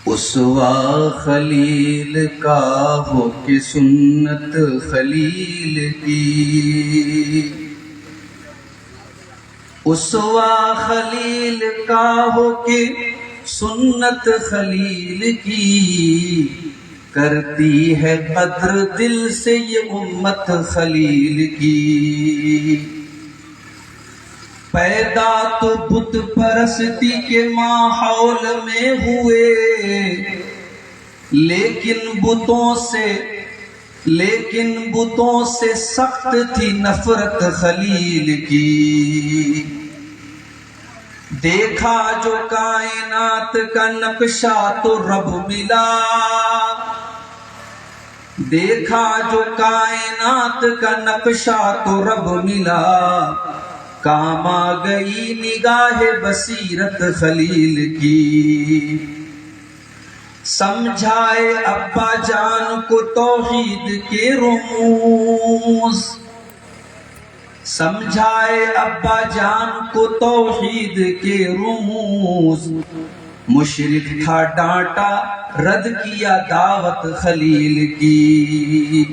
اسوا خلیل کا ہو کہ سنت خلیل کی، اسوا خلیل کا ہو کہ سنت خلیل کی، کرتی ہے قدر دل سے یہ امت خلیل کی۔ پیدا تو بت پرستی کے ماحول میں ہوئے، لیکن بتوں سے سخت تھی نفرت خلیل کی۔ دیکھا جو کائنات کا نقشہ تو رب ملا، دیکھا جو کائنات کا نقشہ تو رب ملا، کام آ گئی نگاہ بصیرت خلیل کی۔ سمجھائے ابا جان کو توحید کے رموز، سمجھائے ابا جان کو توحید کے رموز، مشرک تھا ڈانٹا رد کیا دعوت خلیل کی۔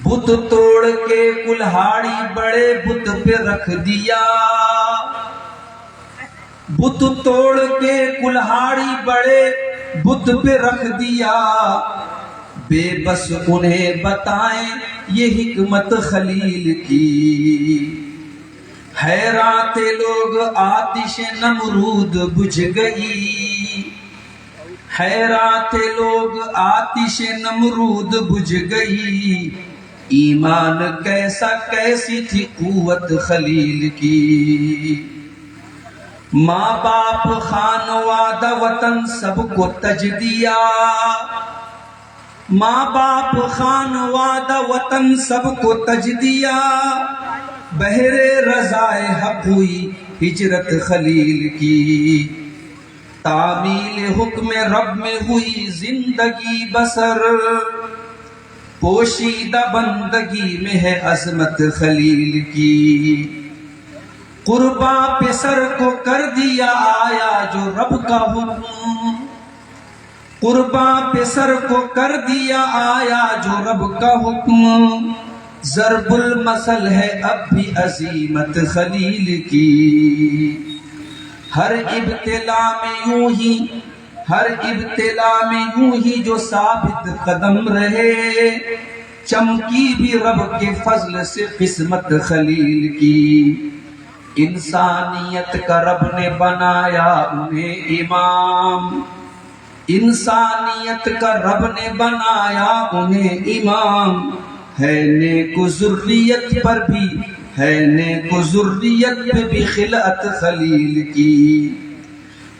بت توڑ کے کلہاڑی بڑے بت پہ رکھ دیا، بت توڑ کے کلہاڑی بڑے بت پہ رکھ دیا، بے بس انہیں بتائیں یہ حکمت خلیل کی۔ حیران تھے لوگ آتش نمرود بجھ گئی، حیران تھے لوگ آتش نمرود بجھ گئی، ایمان کیسی تھی قوت خلیل کی۔ ماں باپ خانوادہ وطن سب کو تج دیا، ماں باپ خانوادہ وطن سب کو تج دیا، بہر رضائے حق ہوئی ہجرت خلیل کی۔ تعمیل حکم رب میں ہوئی زندگی بسر، پوشیدہ بندگی میں ہے عظمت خلیل کی۔ قربا پہ سر کو کر دیا آیا جو رب کا حکم، قربا پہ سر کو کر دیا آیا جو رب کا حکم، ضرب المثل ہے اب بھی عظیمت خلیل کی۔ ہر ابتلا میں یوں ہی جو ثابت قدم رہے، چمکی بھی رب کے فضل سے قسمت خلیل کی۔ انسانیت کا رب نے بنایا انہیں امام، انسانیت کا رب نے بنایا انہیں امام، ہے نیک ذریت پر بھی، ہے نیک ذریت پہ بھی خلعت خلیل کی۔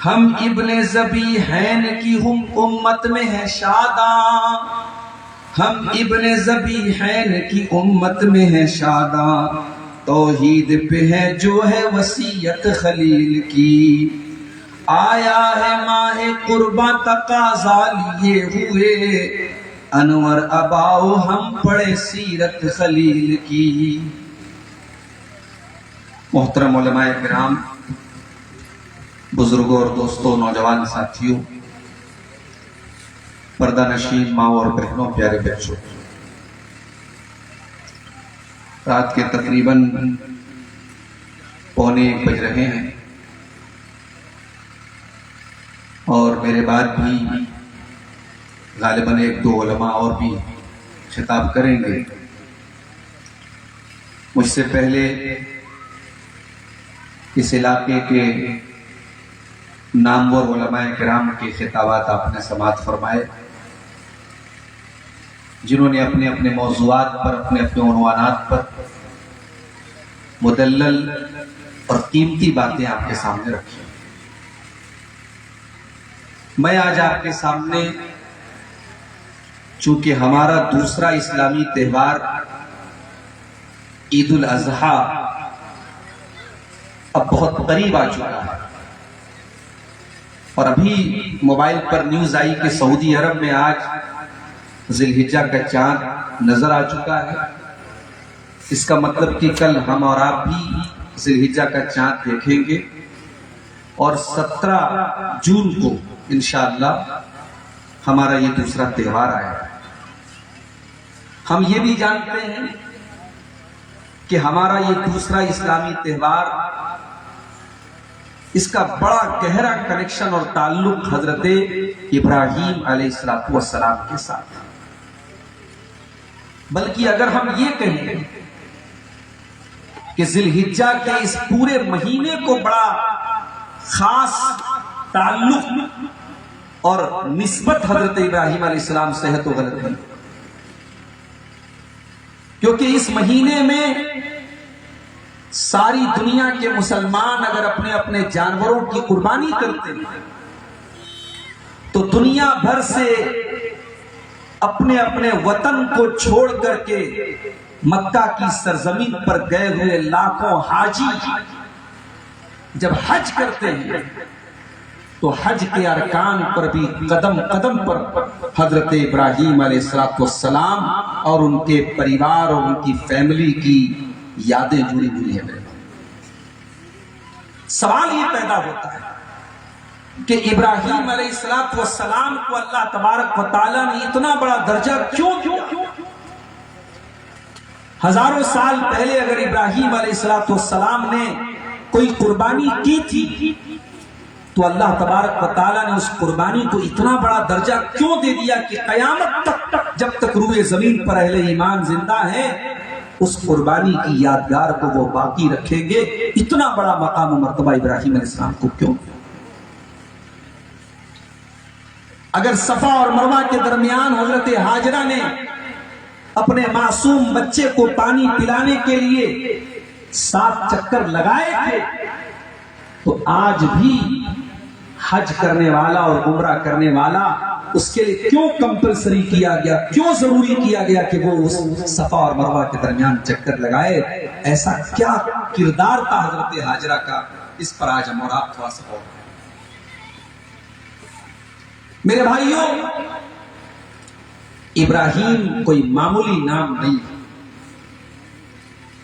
ہم ابن ذبیحین کی ہم امت میں ہے شاداں، ہم ابن ذبیحین کی امت میں ہے شاداں، توحید پہ ہے جو ہے وصیت خلیل کی۔ آیا ہے ماہ قرباں تقاضا لیے ہوئے، انور اباؤ ہم پڑھے سیرت خلیل کی۔ محترم علماء کرام، بزرگوں اور دوستوں، نوجوان ساتھیوں، پردہ نشین ماں اور بہنوں، پیارے بچوں، رات کے تقریباً 1:15 بج رہے ہیں، اور میرے بعد بھی غالباً 1-2 علماء اور بھی خطاب کریں گے۔ مجھ سے پہلے اس علاقے کے نامور علماء کرام کے خطابات آپ نے سماعت فرمائے، جنہوں نے اپنے اپنے موضوعات پر، اپنے اپنے عنوانات پر مدلل اور قیمتی باتیں آپ کے سامنے رکھی۔ میں آج آپ کے سامنے، چونکہ ہمارا دوسرا اسلامی تہوار عید الاضحیٰ اب بہت قریب آ چکا ہے، اور ابھی موبائل پر نیوز آئی کہ سعودی عرب میں آج ذی الحجہ کا چاند نظر آ چکا ہے۔ اس کا مطلب کہ کل ہم اور آپ بھی ذی الحجہ کا چاند دیکھیں گے، اور 17 جون کو انشاءاللہ ہمارا یہ دوسرا تہوار آیا ہے۔ ہم یہ بھی جانتے ہیں کہ ہمارا یہ دوسرا اسلامی تہوار، اس کا بڑا گہرا کنیکشن اور تعلق حضرت ابراہیم علیہ السلام کے ساتھ ہے۔ بلکہ اگر ہم یہ کہیں کہ ذی الحجہ کے اس پورے مہینے کو بڑا خاص تعلق اور نسبت حضرت ابراہیم علیہ السلام سے ہے تو غلط نہیں، کیونکہ اس مہینے میں ساری دنیا کے مسلمان اگر اپنے اپنے جانوروں کی قربانی کرتے ہیں تو دنیا بھر سے اپنے اپنے وطن کو چھوڑ کر کے مکہ کی سرزمین پر گئے ہوئے لاکھوں حاجی جب حج کرتے ہیں تو حج کے ارکان پر بھی قدم قدم پر حضرت ابراہیم علیہ السلام اور ان کے پریوار اور ان کی فیملی کی یادیں جڑی ہوئی ہیں۔ سوال یہ پیدا ہوتا ہے کہ ابراہیم علیہ السلام کو اللہ تبارک و تعالیٰ نے اتنا بڑا درجہ کیوں دیا؟ ہزاروں سال پہلے اگر ابراہیم علیہ السلام نے کوئی قربانی کی تھی تو اللہ تبارک و تعالیٰ نے اس قربانی کو اتنا بڑا درجہ کیوں دے دیا کہ قیامت تک جب تک روئے زمین پر اہل ایمان زندہ ہیں اس قربانی کی یادگار کو وہ باقی رکھیں گے؟ اتنا بڑا مقام و مرتبہ ابراہیم علیہ السلام کو کیوں؟ اگر صفا اور مروہ کے درمیان حضرت ہاجرہ نے اپنے معصوم بچے کو پانی پلانے کے لیے 7 چکر لگائے تھے تو آج بھی حج کرنے والا اور عمرہ کرنے والا اس کے لیے کیوں کمپلسری کیا گیا، کیوں ضروری کیا گیا کہ وہ اس صفا اور مروہ کے درمیان چکر لگائے؟ ایسا کیا کردار تھا حضرت ہاجرہ کا؟ اس پر آج ہم اور آپ تھوڑا سا غور کریں۔ میرے بھائیوں، ابراہیم کوئی معمولی نام نہیں،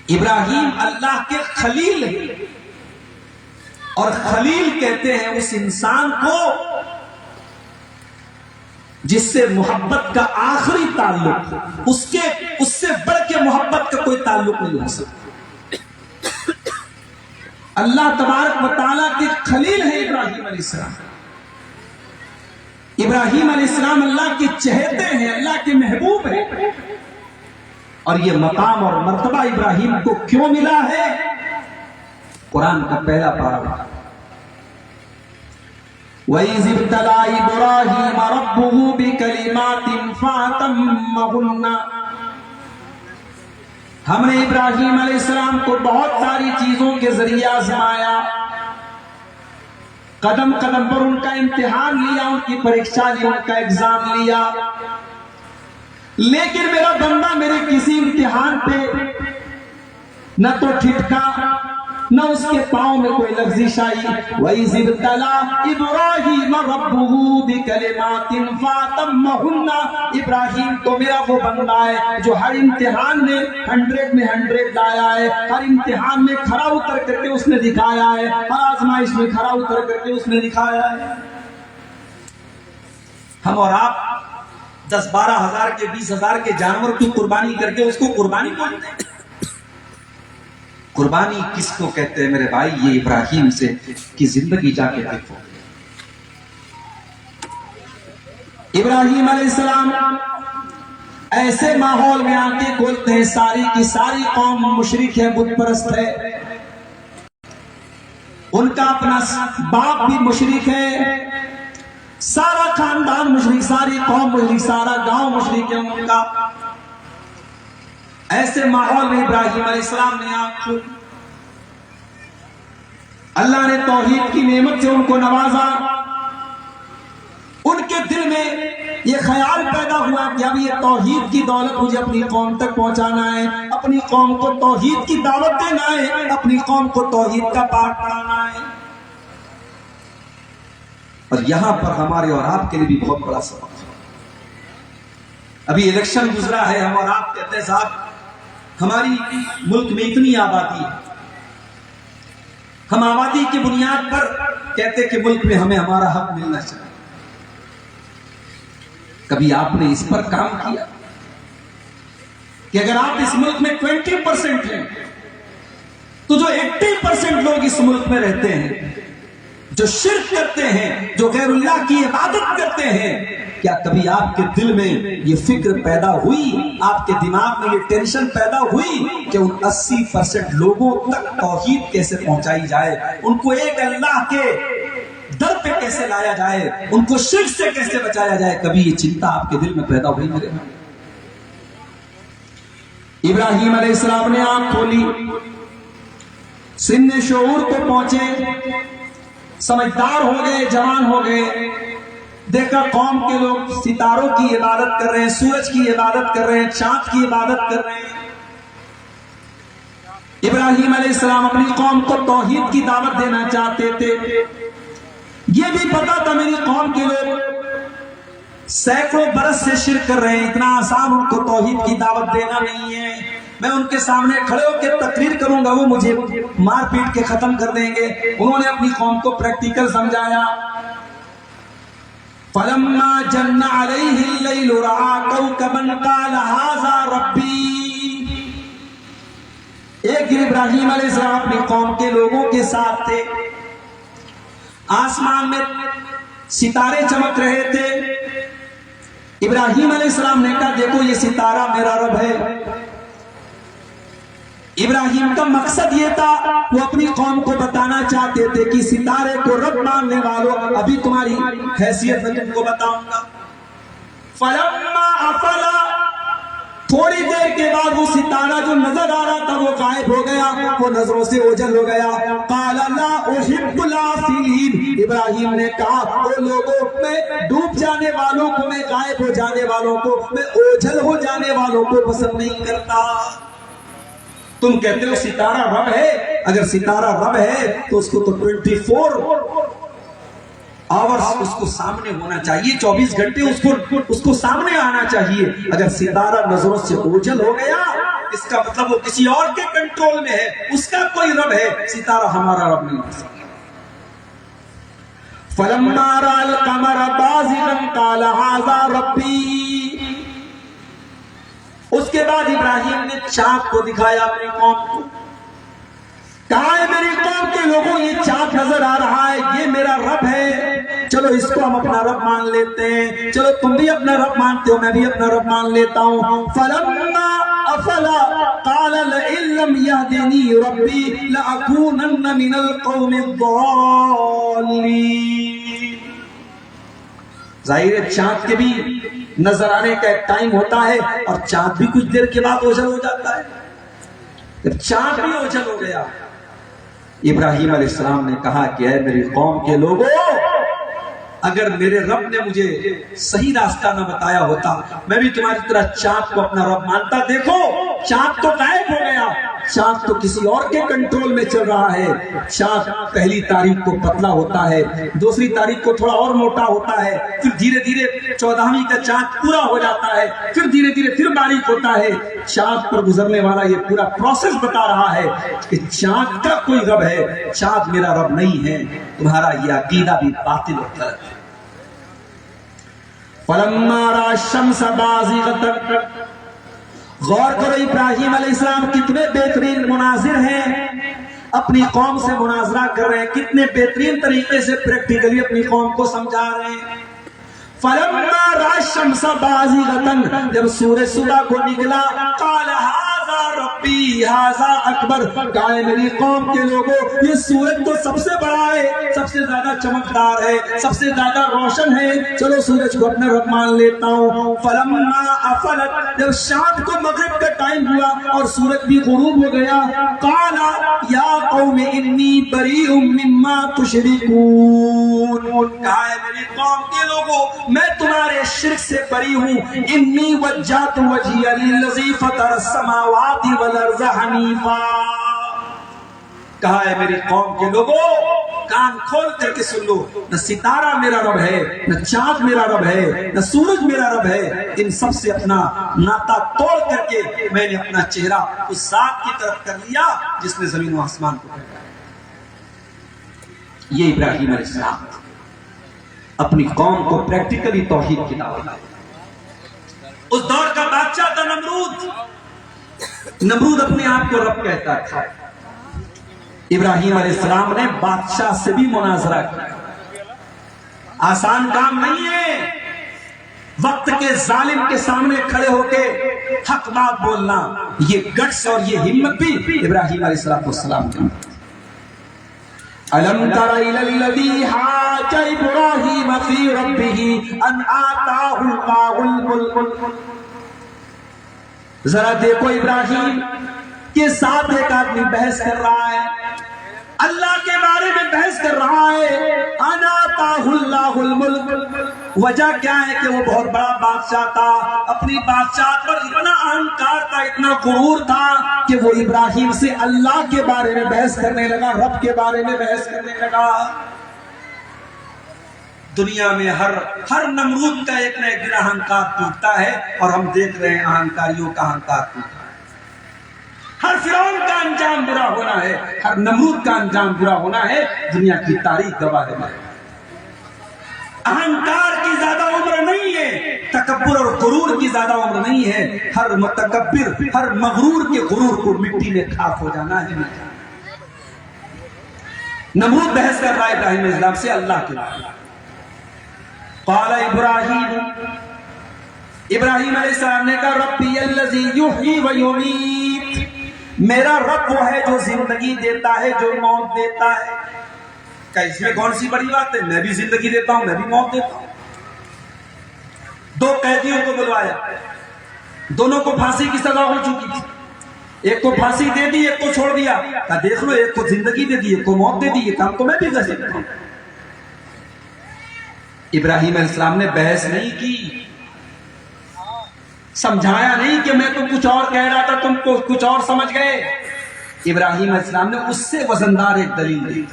ابراہیم اللہ کے خلیل ہیں، اور خلیل کہتے ہیں اس انسان کو جس سے محبت کا آخری تعلق اس سے بڑھ کے محبت کا کوئی تعلق نہیں ہو سکتا۔ اللہ تبارک و تعالیٰ کے خلیل ہیں ابراہیم علیہ السلام۔ ابراہیم علیہ السلام اللہ کے چہیتے ہیں، اللہ کے محبوب ہیں، اور یہ مقام اور مرتبہ ابراہیم کو کیوں ملا ہے؟ قرآن کا پہلا پارہ وَإِذِ ابْتَلَىٰ إِبْرَاهِيمَ رَبُّهُ بِكَلِمَاتٍ فَأَتَمَّهُنَّ، ہم نے ابراہیم علیہ السلام کو بہت ساری چیزوں کے ذریعے آزمایا، قدم قدم پر ان کا امتحان لیا، ان کی پریکشا لی، ان کا ایگزام لیا، لیکن میرا بندہ میرے کسی امتحان پہ نہ تو ٹھٹکا نہ اس کے پاؤں میں کوئی لغزش آئی۔ وَإِذِ ابْتَلَىٰ إِبْرَاهِيمَ رَبُّهُ بِكَلِمَاتٍ فَأَتَمَّهُنَّ، ابراہیم تو میرا وہ بندہ ہے جو ہر امتحان میں 100 میں 100 لایا ہے، ہر امتحان میں کھڑا اتر کر کے اس نے دکھایا ہے، ہر آزمائش میں کھڑا اتر کر کے اس نے دکھایا ہے۔ ہم اور آپ 10-12 ہزار کے 20 ہزار کے جانور کی قربانی کر کے اس کو قربانی بولتے ہیں۔ قربانی کس کو کہتے ہیں میرے بھائی؟ یہ ابراہیم سے کی زندگی جا کے دیکھو۔ ابراہیم علیہ السلام ایسے ماحول میں آنکھیں کھولتے ہیں، ساری کی ساری قوم مشرک ہے، بت پرست ہے، ان کا اپنا باپ بھی مشرک ہے، سارا خاندان مشرک، ساری قوم مشرک، سارا گاؤں مشرک ہے ان کا۔ ایسے ماحول میں ابراہیم علیہ السلام نے آنکھ کھولی، اللہ نے توحید کی نعمت سے ان کو نوازا، ان کے دل میں یہ خیال پیدا ہوا کہ اب یہ توحید کی دولت مجھے اپنی قوم تک پہنچانا ہے، اپنی قوم کو توحید کی دعوت دینا ہے، اپنی قوم کو توحید کا پاٹ پڑھانا ہے۔ اور یہاں پر ہمارے اور آپ کے لیے بھی بہت بڑا سبق ہے۔ ابھی الیکشن گزرا ہے، ہم اور آپ کہتے ہیں صاحب ہماری ملک میں اتنی آبادی ہے، ہم آبادی کی بنیاد پر کہتے کہ ملک میں ہمیں ہمارا حق ملنا چاہیے۔ کبھی آپ نے اس پر کام کیا کہ اگر آپ اس ملک میں 20% ہیں تو جو 80% لوگ اس ملک میں رہتے ہیں، جو شرک کرتے ہیں، جو غیر اللہ کی عبادت کرتے ہیں، کیا کبھی آپ کے دل میں یہ فکر پیدا ہوئی، آپ کے دماغ میں یہ ٹینشن پیدا ہوئی کہ ان 80% لوگوں تک توحید کیسے پہنچائی جائے، ان کو ایک اللہ کے در پہ کیسے لایا جائے، ان کو شرک سے کیسے بچایا جائے؟ کبھی یہ چنتا آپ کے دل میں پیدا ہوئی میرے بھائی؟ ابراہیم علیہ السلام نے آنکھ کھولی، سن شعور کو پہنچے، سمجھدار ہو گئے، جوان ہو گئے، دیکھا قوم کے لوگ ستاروں کی عبادت کر رہے ہیں، سورج کی عبادت کر رہے ہیں، چاند کی عبادت کر رہے ہیں۔ ابراہیم علیہ السلام اپنی قوم کو توحید کی دعوت دینا چاہتے تھے، یہ بھی پتا تھا میری قوم کے لوگ سینکڑوں برس سے شرک کر رہے ہیں، اتنا آسان ان کو توحید کی دعوت دینا نہیں ہے، میں ان کے سامنے کھڑے ہو کے تقریر کروں گا وہ مجھے مار پیٹ کے ختم کر دیں گے۔ انہوں نے اپنی قوم کو پریکٹیکل سمجھایا۔ فَلَمَّا جَنَّ عَلَيْهِ اللَّيْلُ رَأَىٰ كَوْكَبًا قَالَ هَٰذَا رَبِّي۔ ایک دن ابراہیم علیہ السلام اپنی قوم کے لوگوں کے ساتھ تھے، آسمان میں ستارے چمک رہے تھے۔ ابراہیم علیہ السلام نے کہا دیکھو یہ ستارہ میرا رب ہے۔ ابراہیم کا مقصد یہ تھا، وہ اپنی قوم کو بتانا چاہتے تھے کہ ستارے کو رب ماننے والوں، ابھی تمہاری حیثیت میں تم کو بتاؤں گا۔ فَلَمَّا أَفَلَ، تھوڑی دیر کے بعد وہ ستارہ جو نظر آ رہا تھا وہ غائب ہو گیا، وہ نظروں سے اوجھل ہو گیا۔ قَالَ لَا أُحِبُّ الْآفِلِينَ، ابراہیم نے کہا وہ لوگوں میں ڈوب جانے والوں کو، میں غائب ہو جانے والوں کو، میں اوجھل ہو جانے والوں کو پسند نہیں کرتا۔ تم کہتے ہو ستارہ رب ہے، اگر ستارہ رب ہے تو اس کو تو 24 آورز اس کو سامنے ہونا چاہیے، 24 گھنٹے اس کو سامنے آنا چاہیے۔ اگر ستارہ نظروں سے اوجھل ہو گیا اس کا مطلب وہ کسی اور کے کنٹرول میں ہے، اس کا کوئی رب ہے، ستارہ ہمارا رب نہیں ہے۔ فَلَمَّا رَأَى الْقَمَرَ بَازِغًا قَالَ هَٰذَا رَبِّي۔ اس کے بعد ابراہیم نے چاند کو دکھایا اپنی قوم کو، کہا ہے میری قوم کے لوگوں یہ چاند نظر آ رہا ہے، یہ میرا رب ہے، چلو اس کو ہم اپنا رب مان لیتے ہیں، چلو تم بھی اپنا رب مانتے ہو، میں بھی اپنا رب مان لیتا ہوں۔ فَلَمَّا أَفَلَ قَالَ لَئِن لَّمْ يَهْدِنِي رَبِّي لَأَكُونَنَّ مِنَ الْقَوْمِ الضَّالِّينَ۔ ظاہر ہے چاند کے بھی نظر آنے کا ایک ٹائم ہوتا ہے، اور چاند بھی کچھ دیر کے بعد اوجھل ہو جاتا ہے۔ جب چاند بھی اوجھل ہو گیا، ابراہیم علیہ السلام نے کہا کہ اے میری قوم کے لوگوں، اگر میرے رب نے مجھے صحیح راستہ نہ بتایا ہوتا میں بھی تمہاری طرح چاند کو اپنا رب مانتا۔ دیکھو چاند تو غائب ہو گیا، چاند تو کسی اور کے کنٹرول میں چل رہا ہے۔ چاند پہلی تاریخ کو پتلا ہوتا ہے، دوسری تاریخ کو تھوڑا اور موٹا ہوتا ہے، پھر دھیرے دھیرے 14ویں کا چاند پورا ہو جاتا ہے، پھر دھیرے دھیرے پھر باریک ہوتا ہے۔ چاند پر گزرنے والا یہ پورا پروسیس بتا رہا ہے کہ چاند کا کوئی رب ہے، چاند میرا رب نہیں ہے۔ تمہارا یہ عقیدہ بھی باطل ہوتا ہے۔ فَلَمَّا رَأَى الشَّمْسَ بَازِغَةً، غور کرو ابراہیم علیہ السلام کتنے بہترین مناظر ہیں، اپنی قوم سے مناظرہ کر رہے ہیں، کتنے بہترین طریقے سے پریکٹیکلی اپنی قوم کو سمجھا رہے ہیں۔ فَلَمَّا رَأَى الشَّمْسَ بَازِغَةً، جب سورج صبح کو نکلا، قَالَ هَٰذَا رَبِّي هَٰذَا أَكْبَرُ، کہا ہے میری قوم کے لوگوں یہ سورج تو سب سے بڑا ہے، سب سے زیادہ چمکدار ہے، سب سے زیادہ روشن ہے، چلو سورج کو اپنا رب مان لیتا ہوں۔ فَلَمَّا أَفَلَتْ، جب شام کو مغرب کا ٹائم ہوا اور سورج بھی غروب ہو گیا، قَالَ يَا قَوْمِ إِنِّي بَرِيءٌ مِّمَّا تُشْرِكُونَ، کہا ہے میری قوم کے لوگوں میں تمہارے شرک سے بری ہوں۔ انی وجہت وجہی للذی فطر السماوات والارض حنیفا، کہا ہے میری قوم کے لوگوں کان کھول کر کے سن لو، نہ ستارہ میرا رب ہے، نہ چاند میرا رب ہے، نہ سورج میرا رب ہے، ان سب سے اپنا ناتا توڑ کر کے میں نے اپنا چہرہ اس ذات کی طرف کر لیا جس نے زمین و آسمان کو پیدا کیا۔ یہ ابراہیم علیہ السلام اپنی قوم کو پریکٹیکلی توحید کی دعوت دی۔ اس دور کا بادشاہ تھا نمرود. نمرود اپنے آپ کو رب کہتا تھا. ابراہیم علیہ السلام نے بادشاہ سے بھی مناظرہ کیا. آسان کام نہیں ہے وقت کے ظالم کے سامنے کھڑے ہو کے حق بات بولنا. یہ گٹس اور یہ ہمت بھی ابراہیم علیہ السلام کی. أَلَمْ تَرَ إِلَى الَّذِي حَاجَّ إِبْرَاهِيمَ فِي رَبِّهِ أَنْ آتَاهُ اللَّهُ الْمُلْكَ. ذرا دیکھو ابراہیم کے ساتھ ایک آدمی بحث کر رہا ہے, اللہ کے بارے میں بحث کر رہا ہے. أَنْ آتَاهُ اللَّهُ الْمُلْكَ. وجہ کیا ہے کہ وہ بہت بڑا بادشاہ تھا, اپنی بادشاہت پر اتنا اہنکار تھا, اتنا غرور تھا کہ وہ ابراہیم سے اللہ کے بارے میں بحث کرنے لگا, رب کے بارے میں بحث کرنے لگا. دنیا میں ہر نمرود کا ایک نہ ایک دن اہنکار ٹوٹتا ہے, اور ہم دیکھ رہے ہیں اہنکاریوں کا اہنکار ٹوٹتا ہے. ہر فرعون کا انجام برا ہونا ہے, ہر نمرود کا انجام برا ہونا ہے. دنیا کی تاریخ گواہ ہے. اہنکار کی زیادہ عمر نہیں ہے, تکبر اور غرور کی زیادہ عمر نہیں ہے. ہر متکبر, ہر مغرور کے غرور کو مٹی میں خاک ہو جانا ہے. نمرود بحث کر رہا ہے ابراہیم علیہ السلام سے اللہ کے بارے میں. قال ابراہیم علیہ السلام نے کہا ربی الذی یحیی و یمیت. میرا رب وہ ہے جو زندگی دیتا ہے, جو موت دیتا ہے. اس میں کون سی بڑی بات ہے, میں بھی زندگی دیتا ہوں, میں بھی موت دیتا ہوں. دو قیدیوں کو بلوایا, دونوں کو پھانسی کی سزا ہو چکی تھی. ایک کو پھانسی دے دی, ایک کو چھوڑ دیا. کہا دیکھ لو, ایک کو زندگی دے دی, ایک کو موت دے دی, یہ کام تو میں بھی کر سکتا ہوں. ابراہیم علیہ السلام نے بحث نہیں کی, سمجھایا نہیں کہ میں تو کچھ اور کہہ رہا تھا, تم کو کچھ اور سمجھ گئے. ابراہیم علیہ السلام نے اس سے وزندار ایک دلیل دی.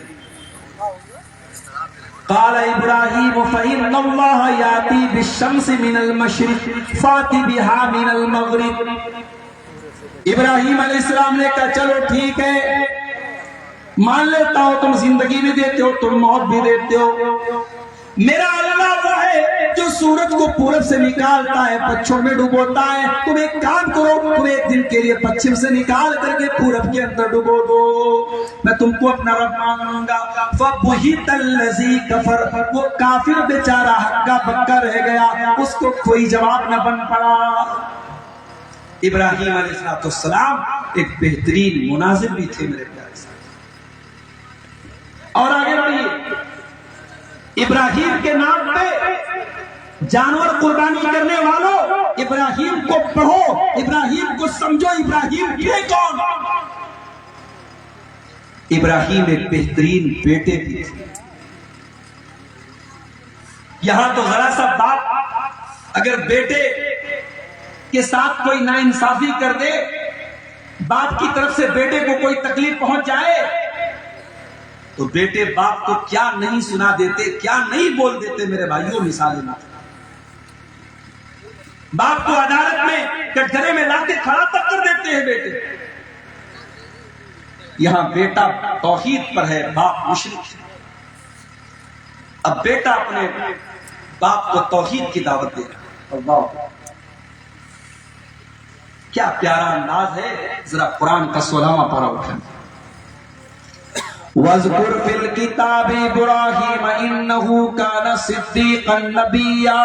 قال ابراہیم فإن اللہ یاتی بالشمس من المشرق فاتی بہا من المغرب. ابراہیم علیہ السلام نے کہا چلو ٹھیک ہے, مان لیتا ہوں تم زندگی بھی دیتے ہو, تم موت بھی دیتے ہو. میرا اللہ وہ ہے جو سورج کو پورب سے نکالتا ہے, پچھم میں ڈبوتا ہے. تم ایک کام کرو, تم ایک دن کے لیے پچھم سے نکال کر کے پورب کے اندر ڈبو دو, میں تم کو اپنا رب مانوں گا. فَبُهِتَ الَّذِي كَفَرَ. وہ کافر بیچارہ ہکا بکا رہ گیا, اس کو کوئی جواب نہ بن پڑا. ابراہیم علیہ السلام ایک بہترین مناظر بھی تھے میرے پیارے صاحب. اور آگے بڑھیے, ابراہیم کے نام پہ جانور قربانی کرنے والوں, ابراہیم کو پڑھو, ابراہیم کو سمجھو, ابراہیم تھے کون. ابراہیم ایک بہترین بیٹے بھی تھے. یہاں تو ذرا سا باپ اگر بیٹے کے ساتھ کوئی ناانصافی کر دے, باپ کی طرف سے بیٹے کو کوئی تکلیف پہنچ جائے, تو بیٹے باپ کو کیا نہیں سنا دیتے, کیا نہیں بول دیتے. میرے بھائیوں مثالیں نہ, باپ کو عدالت میں کٹہرے میں لا کے کھڑا تک کر دیتے ہیں بیٹے. یہاں بیٹا توحید پر ہے, باپ مشرک ہے. اب بیٹا اپنے باپ کو توحید کی دعوت دے رہا. اللہ کیا پیارا انداز ہے, ذرا قرآن کا 16واں پارہ اٹھائیں. وَاذْكُرْ فِي الْكِتَابِ إِبْرَاهِيمَ إِنَّهُ كَانَ صِدِّيقًا نَبِيًّا.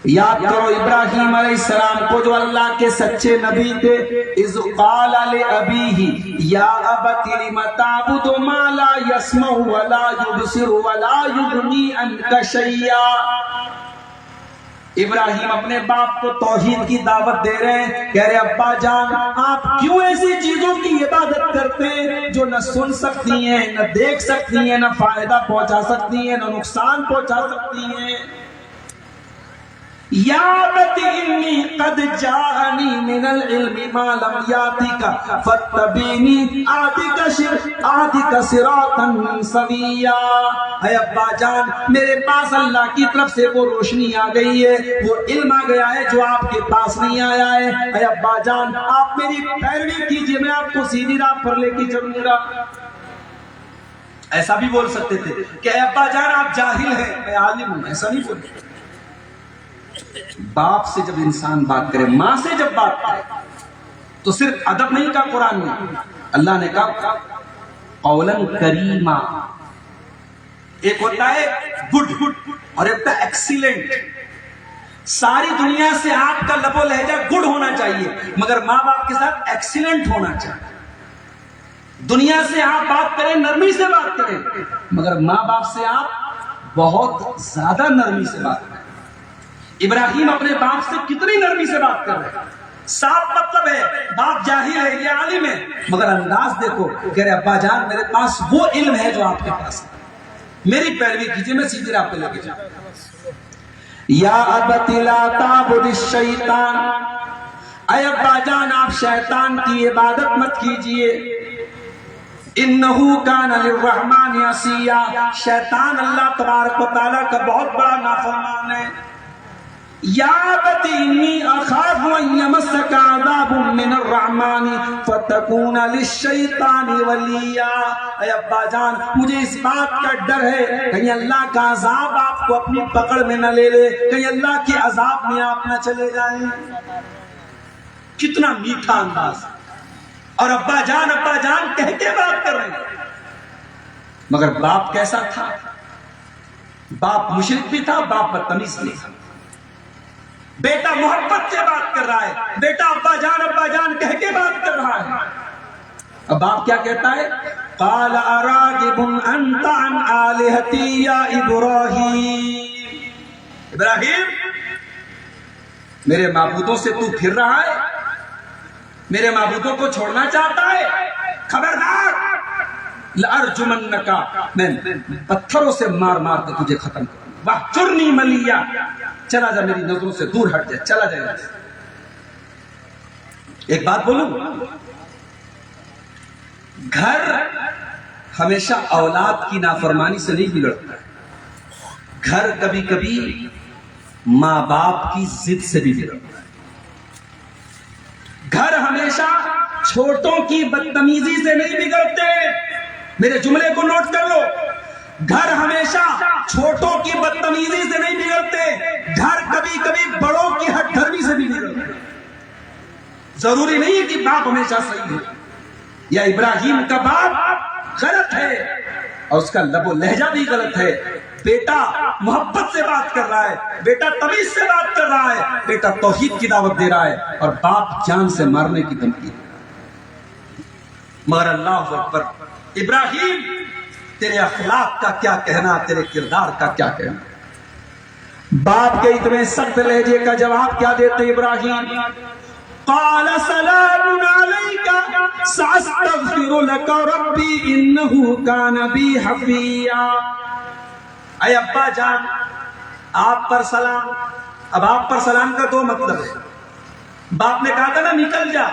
یاد کرو ابراہیم علیہ السلام کو جو اللہ کے سچے نبی تھے. اذ قال لأبیہ یا ابت لم تعبد ما لا يسمع ولا يبصر ولا یغنی عنک شیئا. ابراہیم اپنے باپ کو توحید کی دعوت دے رہے ہیں, کہہ رہے ابا جان آپ کیوں ایسی چیزوں کی عبادت کرتے ہیں جو نہ سن سکتی ہیں, نہ دیکھ سکتی ہیں, نہ فائدہ پہنچا سکتی ہیں, نہ نقصان پہنچا سکتی ہیں. یا ابت انی قد جاءنی من العلم ما لم یاتک فاتبعنی اہدک صراطا سویا. اے ابا جان میرے پاس اللہ کی طرف سے وہ روشنی آ گئی ہے, وہ علم آ گیا ہے جو آپ کے پاس نہیں آیا ہے. اے ابا جان آپ میری پیروی کیجئے, میں آپ کو سیدھی راہ پر لے کے چلوں گا. ایسا بھی بول سکتے تھے کہ اے ابا جان آپ جاہل ہیں, میں عالم ہوں, ایسا نہیں بولتے. باپ سے جب انسان بات کرے، ماں سے جب بات کرے تو صرف ادب نہیں کہا قرآن میں، اللہ نے کہا قولاً کریما۔ ایک ہوتا ہے گڈ اور ایک ہوتا ہے ایکسیلنٹ۔ ساری دنیا سے آپ کا لب و لہجہ گڈ ہونا چاہیے، مگر ماں باپ کے ساتھ ایکسیلنٹ ہونا چاہیے۔ دنیا سے آپ بات کریں، نرمی سے بات کریں، مگر ماں باپ سے آپ بہت زیادہ نرمی سے بات کریں۔ ابراہیم اپنے باپ سے کتنی نرمی سے بات کر رہے ہیں، صاف مطلب ہے باپ جاہل ہے یا عالم ہے، مگر انداز دیکھو، کہہ رہے ابا جان میرے پاس وہ علم ہے جو آپ کے پاس ہے، میری پیروی کیجیے، میں سیدھی راہ پہ لے کے جاؤں۔ یا ابت لا تعبد الشیطان، اے ابا جان آپ شیطان کی عبادت مت کیجیے، انہو کان للرحمن عصیا، شیطان اللہ تبارک و تعالیٰ کا بہت بڑا نافرمان ہے۔ یا ابت انی اخاف ان یمسک عذاب من الرحمن فتکون للشیطان ولیا، اے ابا جان مجھے اس بات کا ڈر ہے کہیں اللہ کا عذاب آپ کو اپنی پکڑ میں نہ لے لے، کہیں اللہ کے عذاب میں آپ نہ چلے جائیں۔ کتنا میٹھا انداز، اور ابا جان کہہ کے بات کر رہے ہیں، مگر باپ کیسا تھا؟ باپ مشرک بھی تھا، باپ بدتمیز بھی تھا۔ بیٹا محبت سے بات کر رہا ہے، بیٹا ابا جان کہہ کے بات کر رہا ہے۔ اب باپ کیا کہتا ہے؟ قال اراغب انت عن آلہتی یا ابراہیم، ابراہیم میرے معبودوں سے تو پھر رہا ہے، میرے معبودوں کو چھوڑنا چاہتا ہے، خبردار لارجمنک، میں پتھروں سے مار مار کے تجھے ختم کروں، واہجرنی ملیا، چلا جا میری نظروں سے دور ہٹ جائے، چلا جائے۔ ایک بات بولوں، گھر ہمیشہ اولاد کی نافرمانی سے نہیں بگڑتا ہے، گھر کبھی کبھی ماں باپ کی ضد سے بھی بگڑتا ہے، گھر ہمیشہ چھوٹوں کی بدتمیزی سے نہیں بگڑتے، میرے جملے کو نوٹ کر لو، گھر ہمیشہ چھوٹوں کی بدتمیزی سے نہیں بگڑتے، گھر کبھی کبھی بڑوں کی ہٹ دھرمی سے بھی بگڑتے۔ ضروری نہیں ہے کہ باپ ہمیشہ صحیح ہے، یا ابراہیم کا باپ غلط ہے اور اس کا لب و لہجہ بھی غلط ہے، بیٹا محبت سے بات کر رہا ہے، بیٹا تمیز سے بات کر رہا ہے، بیٹا توحید کی دعوت دے رہا ہے، اور باپ جان سے مارنے کی دھمکی دے رہا ہے۔ مگر اللہ اکبر، ابراہیم تیرے اخلاق کا کیا کہنا، تیرے کردار کا کیا کہنا۔ باپ کے اتنے سخت لہجے کا جواب کیا دیتے ابراہیم؟ قال سلام علیک ساستغفر لک ربی انہ کان بی حفیا، اے ابا جان آپ پر سلام۔ اب آپ پر سلام کا دو مطلب ہے، باپ نے کہا تھا نا نکل جا،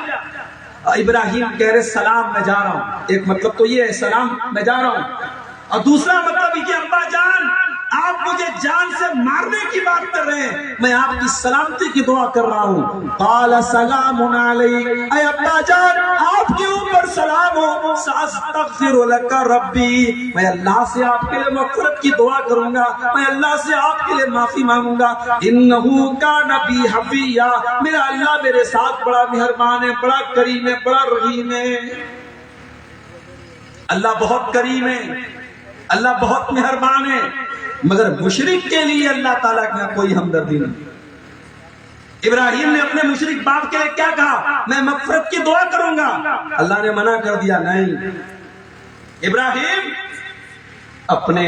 ابراہیم کہہ رہے سلام میں جا رہا ہوں، ایک مطلب تو یہ ہے سلام میں جا رہا ہوں، اور دوسرا مطلب یہ کہ ابا جان آپ مجھے جان سے مارنے کی بات کر رہے ہیں، میں آپ کی سلامتی کی دعا کر رہا ہوں۔ قال سلام علیک، اے ابا جان آپ کے اوپر سلام ہو، ساستغفر لک ربی، میں اللہ سے آپ کے لیے مغفرت کی دعا کروں گا، میں اللہ سے آپ کے لیے معافی مانگوں گا، انہ کان بی حفیا، میرا اللہ میرے ساتھ بڑا مہربان ہے، بڑا کریم ہے، بڑا رحیم ہے۔ اللہ بہت کریم ہے، اللہ بہت مہربان ہے، مگر مشرک کے لیے اللہ تعالیٰ کا کوئی ہمدردی نہیں۔ ابراہیم نے اپنے مشرک باپ کے لیے کیا کہا؟ میں مغفرت کی دعا کروں گا، اللہ نے منع کر دیا، نہیں ابراہیم اپنے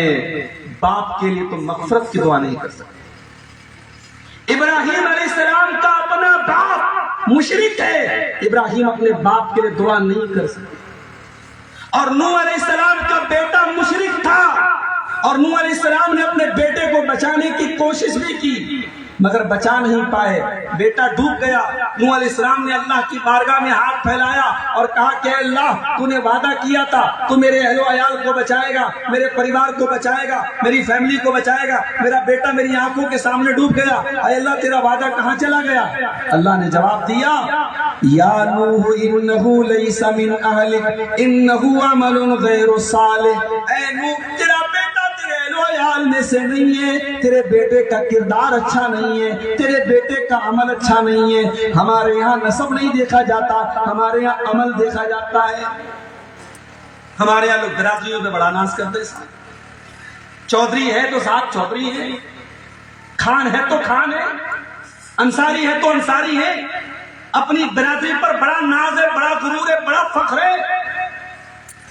باپ کے لیے تو مغفرت کی دعا نہیں کر سکتے۔ ابراہیم علیہ السلام کا اپنا باپ مشرک ہے، ابراہیم اپنے باپ کے لیے دعا نہیں کر سکتے۔ اور نوح علیہ السلام کا بیٹا مشرک تھا، اور نوح علیہ السلام نے اپنے بیٹے کو بچانے کی کوشش بھی کی، مگر بچا نہیں پائے، بیٹا ڈوب گیا۔ نوح علیہ السلام نے اللہ کی بارگاہ میں ہاتھ پھیلایا اور کہا کہ اللہ تو نے وعدہ کیا تھا تو میرے اہل و عیال کو بچائے گا، میرے پریوار کو بچائے گا، میری فیملی کو بچائے گا، میرا بیٹا میری آنکھوں کے سامنے ڈوب گیا، اے اللہ تیرا وعدہ کہاں چلا گیا؟ اللہ نے جواب دیا یا نوح انہ لیس من اہلک انہ عمل غیر صالح، اے نوح تیرا بیٹا تیرے اہل و عیال پالنے سے نہیں ہے، تیرے بیٹے کا کردار اچھا نہیں ہے، تیرے بیٹے کا عمل اچھا نہیں ہے۔ ہمارے یہاں نسب نہیں دیکھا جاتا، ہمارے یہاں عمل دیکھا جاتا ہے۔ ہمارے یہاں لوگ برادریوں میں بڑا ناز کرتے ہیں، چودھری ہے تو صاحب چودھری ہے، خان ہے تو خان ہے، انصاری ہے تو انصاری ہے، اپنی برادری پر بڑا ناز ہے، بڑا غرور ہے، بڑا فخر ہے۔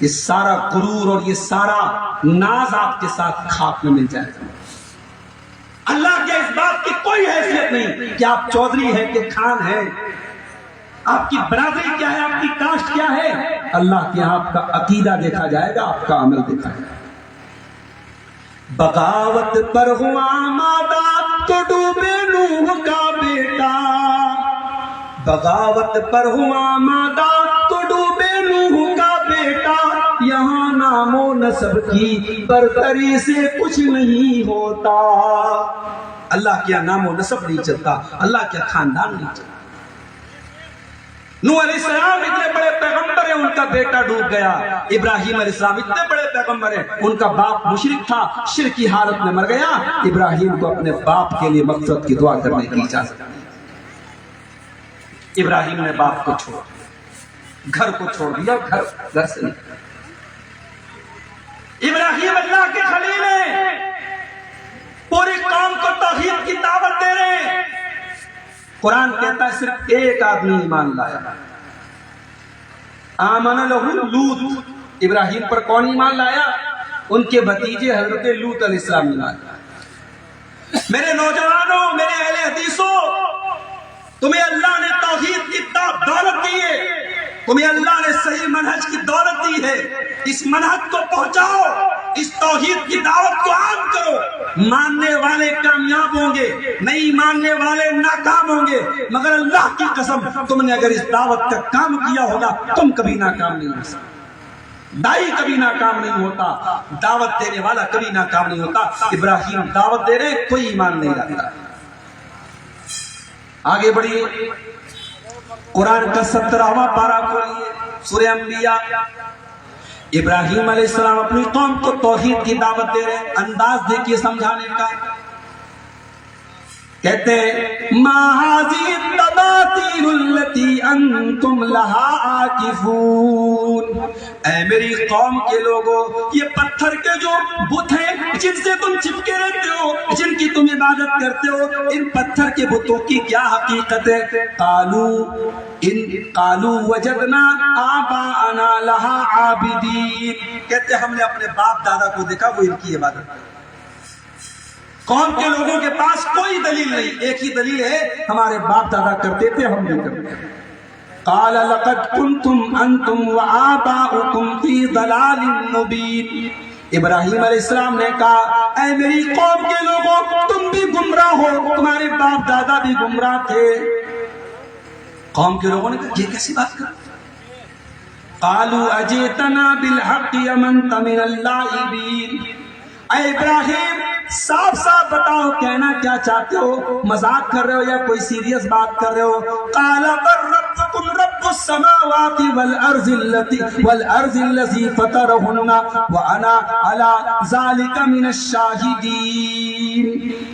یہ سارا غرور اور یہ سارا ناز آپ کے ساتھ خاک میں مل جائے گا۔ اللہ کے اس بات کی کوئی حیثیت نہیں کہ آپ چودھری ہیں کہ خان ہیں، آپ کی برادری کیا ہے، آپ کی کاسٹ کیا ہے۔ اللہ کے آپ کا عقیدہ دیکھا جائے گا، آپ کا عمل دیکھا جائے گا۔ بغاوت پر ہوا مادہ تو ڈوبے نوح کا بیٹا، بغاوت پر ہوا مادہ تو ڈوبے نوح کا بیٹا، یہاں نام و نسب کی برتری سے کچھ نہیں ہوتا۔ اللہ کیا نام و نسب نہیں چلتا، اللہ کیا خاندان نہیں چلتا۔ نوح علیہ السلام اتنے بڑے پیغمبر ہیں، ان کا بیٹا ڈوب گیا۔ ابراہیم علیہ السلام اتنے بڑے پیغمبر ہیں، ان کا باپ مشرک تھا، شرک کی حالت میں مر گیا۔ ابراہیم کو اپنے باپ کے لیے مغفرت کی دعا کرنے کی اجازت دی۔ ابراہیم نے باپ کو چھوڑ دیا، گھر کو چھوڑ دیا، گھر سے نکل۔ ابراہیم اللہ کے خلیل ہیں، پوری قوم کو توحید کی دعوت دے رہے ہیں۔ قرآن کہتا ہے صرف ایک آدمی ایمان لایا، آمن لہ لوط۔ ابراہیم پر کون ایمان لایا؟ ان کے بھتیجے حضرت لوط علیہ السلام ایمان لایا۔ میرے نوجوانوں، میرے اہل حدیثوں، تمہیں اللہ نے توحید کی دولت دی ہے، تمہیں اللہ نے صحیح منہج کی دولت دی ہے۔ اس منہج کو پہنچاؤ، اس توحید کی دعوت کو عام کرو۔ ماننے والے کامیاب ہوں گے، نہیں ماننے والے ناکام ہوں گے، مگر اللہ کی قسم تم نے اگر اس دعوت کا کام کیا ہوگا تم کبھی ناکام نہیں ہو سکتے۔ دائی کبھی ناکام نہیں ہوتا، دعوت دینے والا کبھی ناکام نہیں ہوتا۔ ابراہیم دعوت دے رہے، کوئی ایمان نہیں رکھتا۔ آگے بڑھیے، قرآن کا 17واں پارہ کھولیے، سورہ انبیاء۔ ابراہیم علیہ السلام اپنی قوم کو توحید کی دعوت دے رہے ہیں، انداز دیکھیے سمجھانے کا۔ کہتے ہیں ما هذه التماثيل التي انتم لها عاكفون، اے میری قوم کے لوگوں، یہ پتھر کے جو بت ہیں جن سے تم چپکے رہتے ہو، جن کی تم عبادت کرتے ہو، ان پتھر کے بتوں کی کیا حقیقت ہے؟ قالوا وجدنا آباءنا لها عابدین، کہتے ہم نے اپنے باپ دادا کو دیکھا وہ ان کی عبادت کرتے۔ قوم کے لوگوں کے پاس کوئی دلیل نہیں، ایک ہی دلیل ہے، ہمارے باپ دادا کرتے تھے، ہم بھی کرتے تھے۔ قال لقد كنتم انتم وآباؤكم في ضلال مبين، ابراہیم علیہ السلام نے کہا اے میری قوم کے لوگوں، تم بھی گمراہ ہو، تمہارے باپ دادا بھی گمراہ تھے۔ قوم کے لوگوں نے کہا یہ کیسی بات کر؟ قالوا اجئتنا بالحق ام انت من اللاعبین، اے ابراہیم صاف صاف بتاؤ کہنا کیا چاہتے ہو، مذاق کر رہے ہو یا کوئی سیریس بات کر رہے ہو؟ قال بل ربكم رب السماوات والارض الذي فطرهن وانا على ذلك من الشاهدين،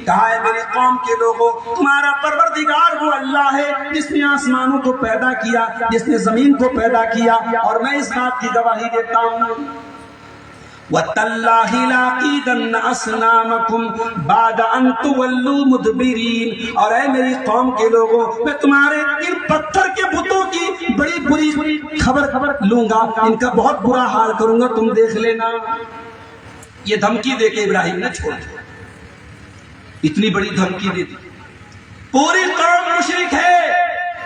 کہا ہے میری قوم کے لوگوں، تمہارا پروردگار وہ اللہ ہے جس نے آسمانوں کو پیدا کیا، جس نے زمین کو پیدا کیا، اور میں اس بات کی گواہی دیتا ہوں۔ وَتَاللَّهِ لَأَكِيدَنَّ أَصْنَامَكُمْ بَعْدَ أَن تُوَلُّوا مُدْبِرِينَ، اور اے میری قوم کے لوگوں، میں تمہارے ان پتھر کے بتوں کی بڑی بری خبر لوں گا، ان کا بہت برا حال کروں گا، تم دیکھ لینا۔ یہ دھمکی دے کے ابراہیم نے چھوڑ دیا، اتنی بڑی دھمکی دے دی، پوری قوم مشرک ہے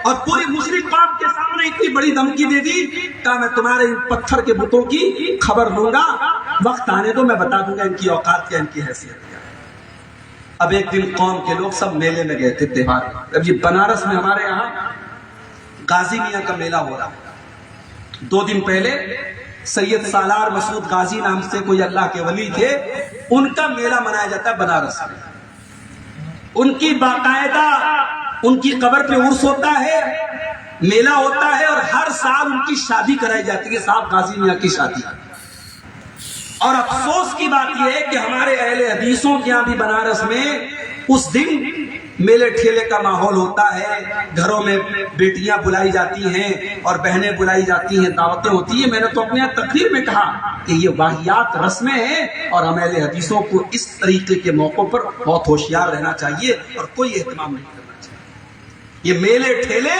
اور پوری مشرک قوم کے سامنے اتنی بڑی دھمکی دے دی کہ میں تمہارے ان پتھر کے بتوں کی خبر لوں گا، وقت آنے تو میں بتا دوں گا ان کی اوقات کیا، ان کی حیثیت کیا۔ اب ایک دن قوم کے لوگ سب میلے میں گئے تھے، تہوار۔ اب یہ بنارس میں ہمارے یہاں غازی میاں کا میلہ ہو رہا ہے۔ 2 دن پہلے سید سالار مسعود غازی نام سے کوئی اللہ کے ولی تھے، ان کا میلہ منایا جاتا ہے بنارس میں۔ ان کی باقاعدہ ان کی قبر پہ عرس ہوتا ہے، میلہ ہوتا ہے، اور ہر سال ان کی شادی کرائی جاتی ہے، صاحب غازی میاں کی شادی، اور افسوس کی بات یہ ہے کہ ہمارے اہل حدیثوں کے یہاں بھی بنارس میں اس دن میلے ٹھیلے کا ماحول ہوتا ہے، گھروں میں بیٹیاں بلائی جاتی ہیں اور بہنیں بلائی جاتی ہیں، دعوتیں ہوتی ہیں۔ میں نے تو اپنے یہاں تقریر میں کہا کہ یہ واہیات رسمیں ہیں اور ہم اہل حدیثوں کو اس طریقے کے موقعوں پر بہت ہوشیار رہنا چاہیے اور کوئی اہتمام نہیں کرنا چاہیے۔ یہ میلے ٹھیلے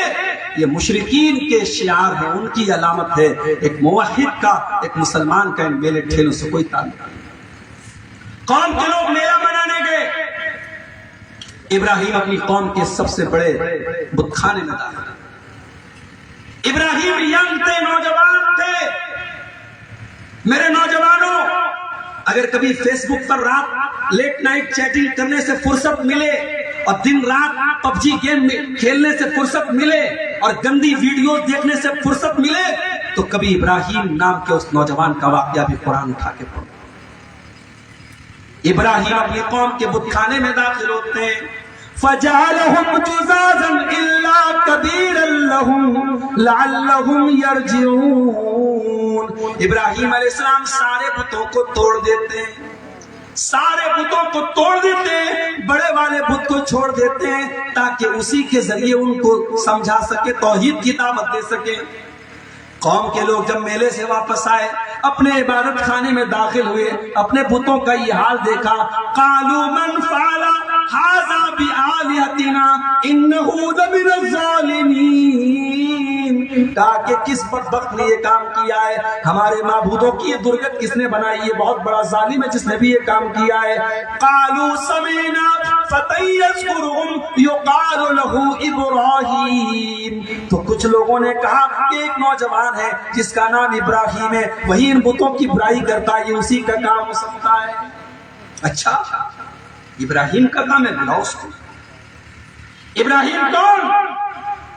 یہ مشرکین کے شعار ہیں، ان کی علامت ہے۔ ایک موحد کا، ایک مسلمان کا ان میلے ٹھیلوں سے کوئی تعلق نہیں۔ قوم کے لوگ میلہ منانے گئے، ابراہیم اپنی قوم کے سب سے بڑے بت خانے میں داخل۔ ابراہیم ینگ تھے، نوجوان تھے۔ میرے نوجوانوں، اگر کبھی فیس بک پر رات لیٹ نائٹ چیٹنگ کرنے سے فرصت ملے اور دن رات پب جی گیم کھیلنے سے فرصت ملے اور گندی ویڈیو دیکھنے سے فرصت ملے تو کبھی ابراہیم نام کے اس نوجوان کا واقعہ بھی قرآن اٹھا کے پڑھو۔ ابراہیم اپنی قوم کے بت خانے میں داخل ہوتے ہیں۔ فَجَعَلَهُمْ جُذَاذًا إِلَّا كَبِيرًا لَهُمْ لَعَلَّهُمْ يَرْجِعُونَ۔ ابراہیم علیہ السلام سارے بتوں کو توڑ دیتے ہیں، سارے بتوں کو توڑ دیتے ہیں، بڑے والے بت کو چھوڑ دیتے ہیں تاکہ اسی کے ذریعے ان کو سمجھا سکے، توحید کی دعوت دے سکے۔ قوم کے لوگ جب میلے سے واپس آئے، اپنے عبادت خانے میں داخل ہوئے، اپنے بتوں کا یہ حال دیکھا۔ قالوا من فعل هذا بآلهتنا انه لمن الظالمین۔ کہا کہ کس بدبخت نے یہ کام کیا ہے، ہمارے معبودوں کی یہ درگت کس نے بنائی، یہ بہت بڑا ظالم ہے جس نے بھی یہ کام کیا ہے۔ قالوا سمعنا فتى يذكرهم يقال له ابراہیم۔ تو کچھ لوگوں نے کہا کہ ایک نوجوان ہے جس کا نام ابراہیم ہے، وہی ان بتوں کی برائی کرتا ہے، یہ اسی کا کام ہو سکتا ہے۔ اچھا، ابراہیم کا کام ہے، بلاؤ اس کو۔ ابراہیم کون؟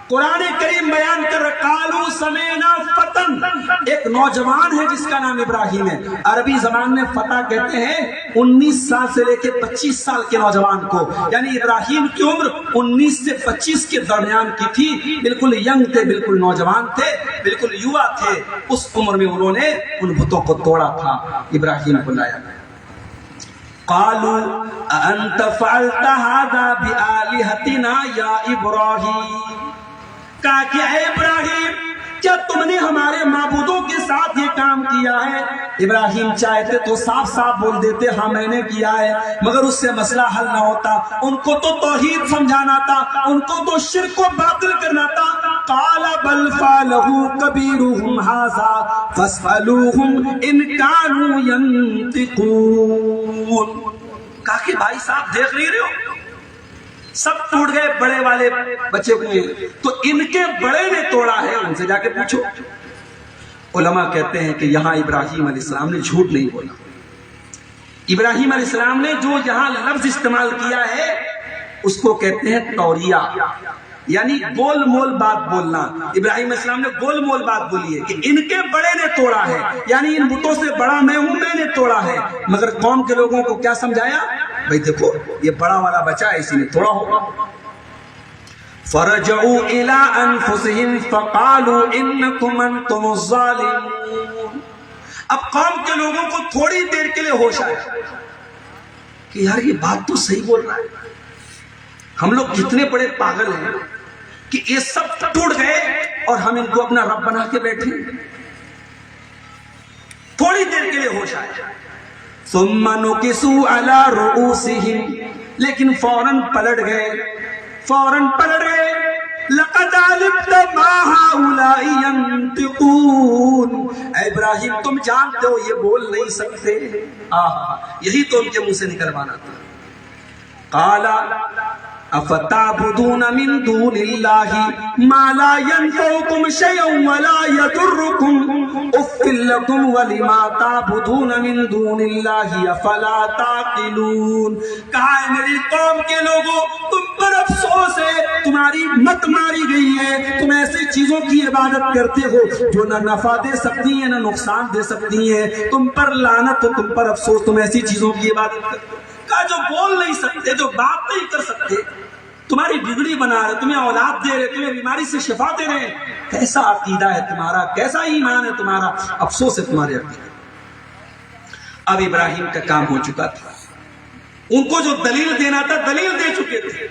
قرآن کریم بیان کر رہا، قالوا سمعنا فتن، ایک نوجوان ہے جس کا نام ابراہیم ہے۔ عربی زبان میں فتح کہتے ہیں 19 سال سے لے کے 25 سال کے نوجوان کو، یعنی ابراہیم کی عمر 19 سے 25 کے درمیان کی تھی، بالکل ینگ تھے، بالکل نوجوان تھے، بالکل یوا تھے۔ اس عمر میں انہوں نے ان بتوں کو توڑا تھا۔ ابراہیم کو لایا گیا۔ قالوا انت فعلت هذا بآلهتنا یا ابراہیم۔ کہا کہ اے ابراہیم، کیا تم نے ہمارے معبودوں کے ساتھ یہ کام کیا ہے؟ ابراہیم چاہتے تو صاف صاف بول دیتے ہاں میں نے کیا ہے، مگر اس سے مسئلہ حل نہ ہوتا۔ ان کو تو توحید سمجھانا تھا، ان کو تو شرک کو باطل کرنا تھا۔ قال بل فعلہ کبیرہم ھذا فاسألوہم ان کانوا ینطقون۔ کہا کہ بھائی صاحب دیکھ نہیں رہے ہو، سب ٹوٹ گئے، بڑے والے بچے ہوئے، تو ان کے بڑے نے توڑا ہے، ان سے جا کے پوچھو۔ علماء کہتے ہیں کہ یہاں ابراہیم علیہ السلام نے جھوٹ نہیں بولا۔ ابراہیم علیہ السلام نے جو یہاں لفظ استعمال کیا ہے اس کو کہتے ہیں توریہ، یعنی گول مول بات بولنا۔ ابراہیم علیہ السلام نے گول مول بات بولی ہے کہ ان کے بڑے نے توڑا ہے، یعنی ان بتوں سے بڑا میں ہوں، میں نے توڑا ہے۔ مگر قوم کے لوگوں کو کیا سمجھایا؟ بھئی دیکھو یہ بڑا والا بچہ ہے، اسی نے توڑا ہوگا۔ فرجعوا الى انفسهم فقالوا انکم انتم الظالمون۔ اب قوم کے لوگوں کو تھوڑی دیر کے لیے ہوش آیا کہ یار یہ بات تو صحیح بول رہا ہے، ہم لوگ کتنے بڑے پاگل ہیں کہ یہ سب ٹوٹ گئے اور ہم ان کو اپنا رب بنا کے بیٹھے۔ تھوڑی دیر کے لیے ہوش آیا۔ ثم نکسوا علی رؤوسہم، لیکن فوراً پلٹ گئے، فوراً پلٹ گئے۔ لقد علمت ما هؤلاء ينطقون، اے ابراہیم تم جانتے ہو یہ بول نہیں سکتے۔ یہی تو ان کے منہ سے نکلوانا تھا۔ قال افتعبدون من دون اللہ ما لا ينفعكم شيئا ولا يضركم اف لكم ولما تعبدون من دون اللہ افلا تعقلون۔ کہا ہے میری قوم کے لوگوں، تم پر افسوس ہے، تمہاری مت ماری گئی ہے، تم ایسی چیزوں کی عبادت کرتے ہو جو نہ نفع دے سکتی ہیں نہ نقصان دے سکتی ہیں، تم پر لعنت ہو، تم پر افسوس، تم ایسی چیزوں کی عبادت کرتے ہو۔ کہا جو بول نہیں سکتے، جو بات نہیں کر سکتے، تمہاری بگڑی بنا رہے، تمہیں اولاد دے رہے، تمہیں بیماری سے شفا دے رہے، کیسا عقیدہ ہے تمہارا، کیسا ایمان ہے تمہارا، افسوس ہے تمہارے عقیدہ۔ اب ابراہیم کا کام ہو چکا تھا، ان کو جو دلیل دینا تھا دلیل دے چکے تھے،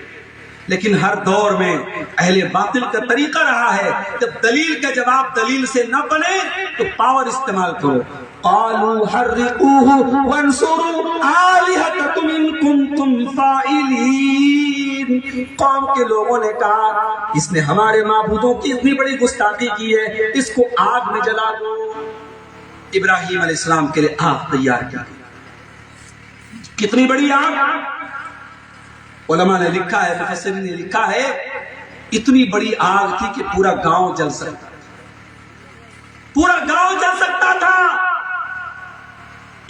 لیکن ہر دور میں اہل باطل کا طریقہ رہا ہے جب دلیل کا جواب دلیل سے نہ بنے تو پاور استعمال کرو. قالوا حرقوه وانصروا آلهتكم ان كنتم فاعلین. قوم کے لوگوں نے کہا اس نے ہمارے معبودوں کی اتنی بڑی گستاخی کی ہے، اس کو آگ میں جلا دو. ابراہیم علیہ السلام کے لیے آگ تیار کی گئی. کتنی بڑی آگ؟ علماء نے لکھا ہے، مفسرین نے لکھا ہے اتنی بڑی آگ تھی کہ پورا گاؤں جل سکتا تھا، پورا گاؤں جل سکتا تھا.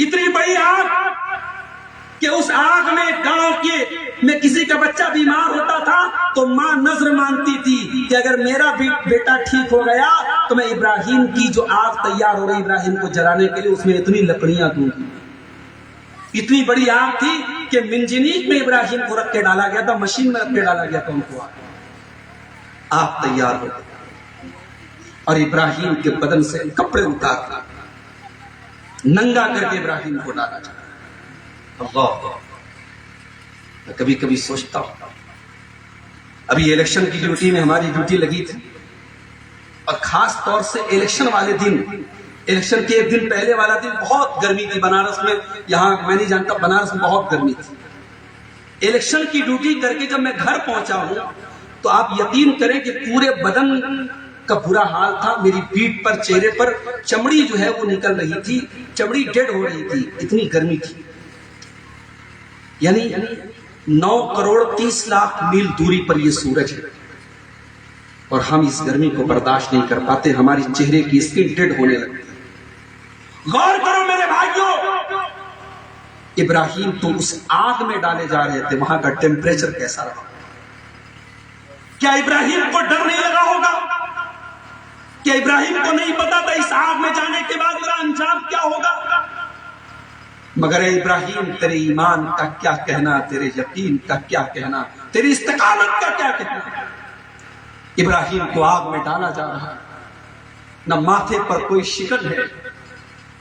اتنی بڑی آگ کہ اس آگ میں گاؤں کے میں کسی کا بچہ بیمار ہوتا تھا تو ماں نظر مانتی تھی کہ اگر میرا بیٹا ٹھیک ہو گیا تو میں ابراہیم کی جو آگ تیار ہو رہی ابراہیم کو جلانے کے لیے اس میں اتنی لکڑیاں دوں گی. اتنی بڑی آگ تھی کہ منجنیق میں ابراہیم کو رکھ کے ڈالا گیا تھا، مشین میں رکھ کے ڈالا گیا تھا ان کو. آگ تیار ہو گئی اور ابراہیم کے بدن سے کپڑے اتار کر ننگا کر کے ابراہیم کو ڈالا جاتا. اللہ، میں کبھی کبھی سوچتا ہوں ابھی الیکشن کی ڈیوٹی میں ہماری ڈیوٹی لگی تھی اور خاص طور سے الیکشن والے دن، الیکشن کے ایک دن پہلے والا دن بہت گرمی تھی بنارس میں. یہاں میں نہیں جانتا، بنارس میں بہت گرمی تھی. الیکشن کی ڈیوٹی کر کے جب میں گھر پہنچا ہوں تو آپ یقین کریں کہ پورے بدن کا برا حال تھا. میری پیٹھ پر، چہرے پر چمڑی جو ہے وہ نکل رہی تھی، چمڑی ڈیڈ ہو رہی تھی، اتنی گرمی تھی. یعنی 9 کروڑ 30 لاکھ میل دوری پر یہ سورج ہے اور ہم اس گرمی کو برداشت نہیں کر پاتے، ہماری چہرے کی اسکن ڈیڈ ہونے لگتی. غور کرو میرے بھائیوں، ابراہیم تو اس آگ میں ڈالے جا رہے تھے، وہاں کا ٹیمپریچر کیسا رہا؟ کیا ابراہیم کو ڈر نہیں لگا ہوگا؟ کیا ابراہیم کو نہیں پتا تھا اس آگ میں جانے کے بعد میرا انجام کیا ہوگا؟ مگر اے ابراہیم، تیرے ایمان کا کیا کہنا، تیرے یقین کا کیا کہنا، تیری استقامت کا کیا کہنا. ابراہیم کو آگ میں ڈالا جا رہا ہے، نہ ماتھے پر کوئی شکن ہے،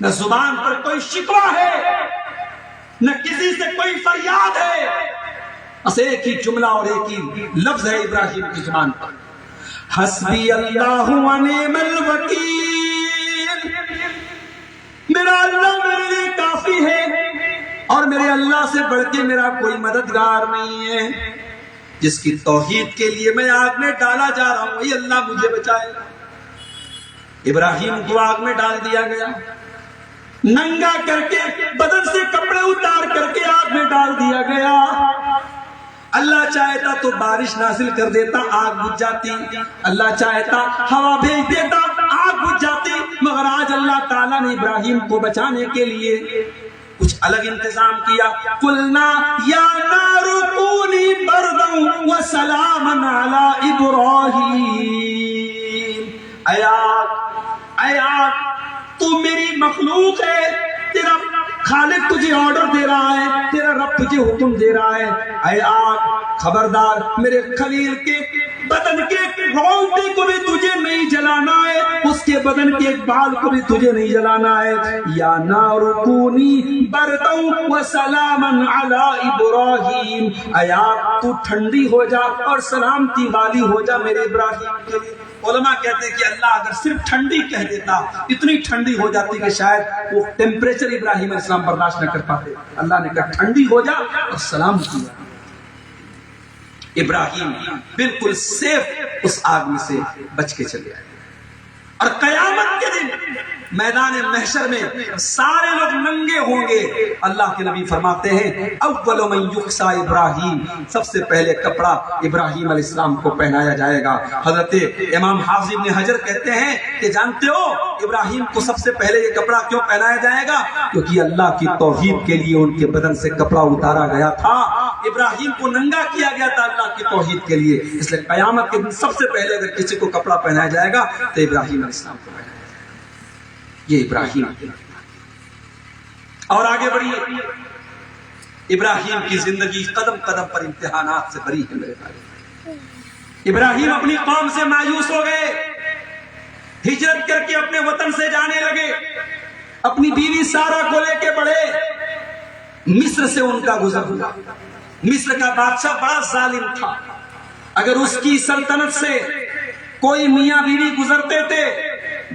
نہ زبان پر کوئی شکوہ ہے، نہ کسی سے کوئی فریاد ہے. بس ایک ہی جملہ اور ایک ہی لفظ ہے ابراہیم کی زبان پر، حسبی اللہ و نعم الوکیل. میرا اللہ میرے لیے کافی ہے اور میرے اللہ سے بڑھ کے میرا کوئی مددگار نہیں ہے. جس کی توحید کے لیے میں آگ میں ڈالا جا رہا ہوں وہی اللہ مجھے بچائے. ابراہیم کو آگ میں ڈال دیا گیا، ننگا کر کے بدن سے کپڑے اتار کر کے آگ میں ڈال دیا گیا. اللہ چاہتا تو بارش نازل کر دیتا، آگ بجھ جاتی. اللہ چاہتا ہوا بھیج دیتا، آگ بجھ جاتی. مگر آج اللہ تعالیٰ نے ابراہیم کو بچانے کے لیے کچھ الگ انتظام کیا. قلنا یا نار کونی بردا وسلاما علی ابراہیم. اے آگ تو میری مخلوق ہے، تیرا خالق تجھے آرڈر دے رہا ہے، تیرا رب تجھے حکم دے رہا ہے. اے آگ خبردار، میرے خلیل کے بدن کے رونگٹے کو بھی تجھے نہیں جلانا ہے، اس کے بدن کے ایک بال کو بھی تجھے نہیں جلانا ہے. یا نار کونی بردا وسلاما علی ابراہیم. اے آگ تو ٹھنڈی ہو جا اور سلامتی والی ہو جا میرے ابراہیم کے لیے. علماء کہتے ہیں کہ اللہ اگر صرف ٹھنڈی کہہ دیتا، اتنی ٹھنڈی ہو جاتی کہ شاید وہ ٹیمپریچر ابراہیم علیہ السلام برداشت نہ کر پاتے. اللہ نے کہا ٹھنڈی ہو جا اور سلام کیا. ابراہیم بالکل سیف اس آگ میں سے بچ کے چلے آئے. اور قیامت کے دن میدان محشر میں سارے لوگ ننگے ہوں گے. اللہ کے نبی فرماتے ہیں اول من یکسا ابراہیم، سب سے پہلے کپڑا ابراہیم علیہ السلام کو پہنایا جائے گا. حضرت امام حافظ ابن حجر کہتے ہیں کہ جانتے ہو ابراہیم کو سب سے پہلے یہ کپڑا کیوں پہنایا جائے گا؟ کیونکہ اللہ کی توحید کے لیے ان کے بدن سے کپڑا اتارا گیا تھا. ابراہیم کو ننگا کیا گیا تھا اللہ کی توحید کے لیے. اس لیے قیامت کے دن سب سے پہلے اگر کسی کو کپڑا پہنایا جائے گا تو ابراہیم علیہ السلام کو پہنایا جائے گا. یہ ابراہیم. اور آگے بڑھیے، ابراہیم کی زندگی قدم قدم پر امتحانات سے بری ہے میرے بھائی. ابراہیم اپنی قوم سے مایوس ہو گئے، ہجرت کر کے اپنے وطن سے جانے لگے. اپنی بیوی سارا کو لے کے بڑھے، مصر سے ان کا گزر ہوا۔ مصر کا بادشاہ بڑا ظالم تھا، اگر اس کی سلطنت سے کوئی میاں بیوی گزرتے تھے،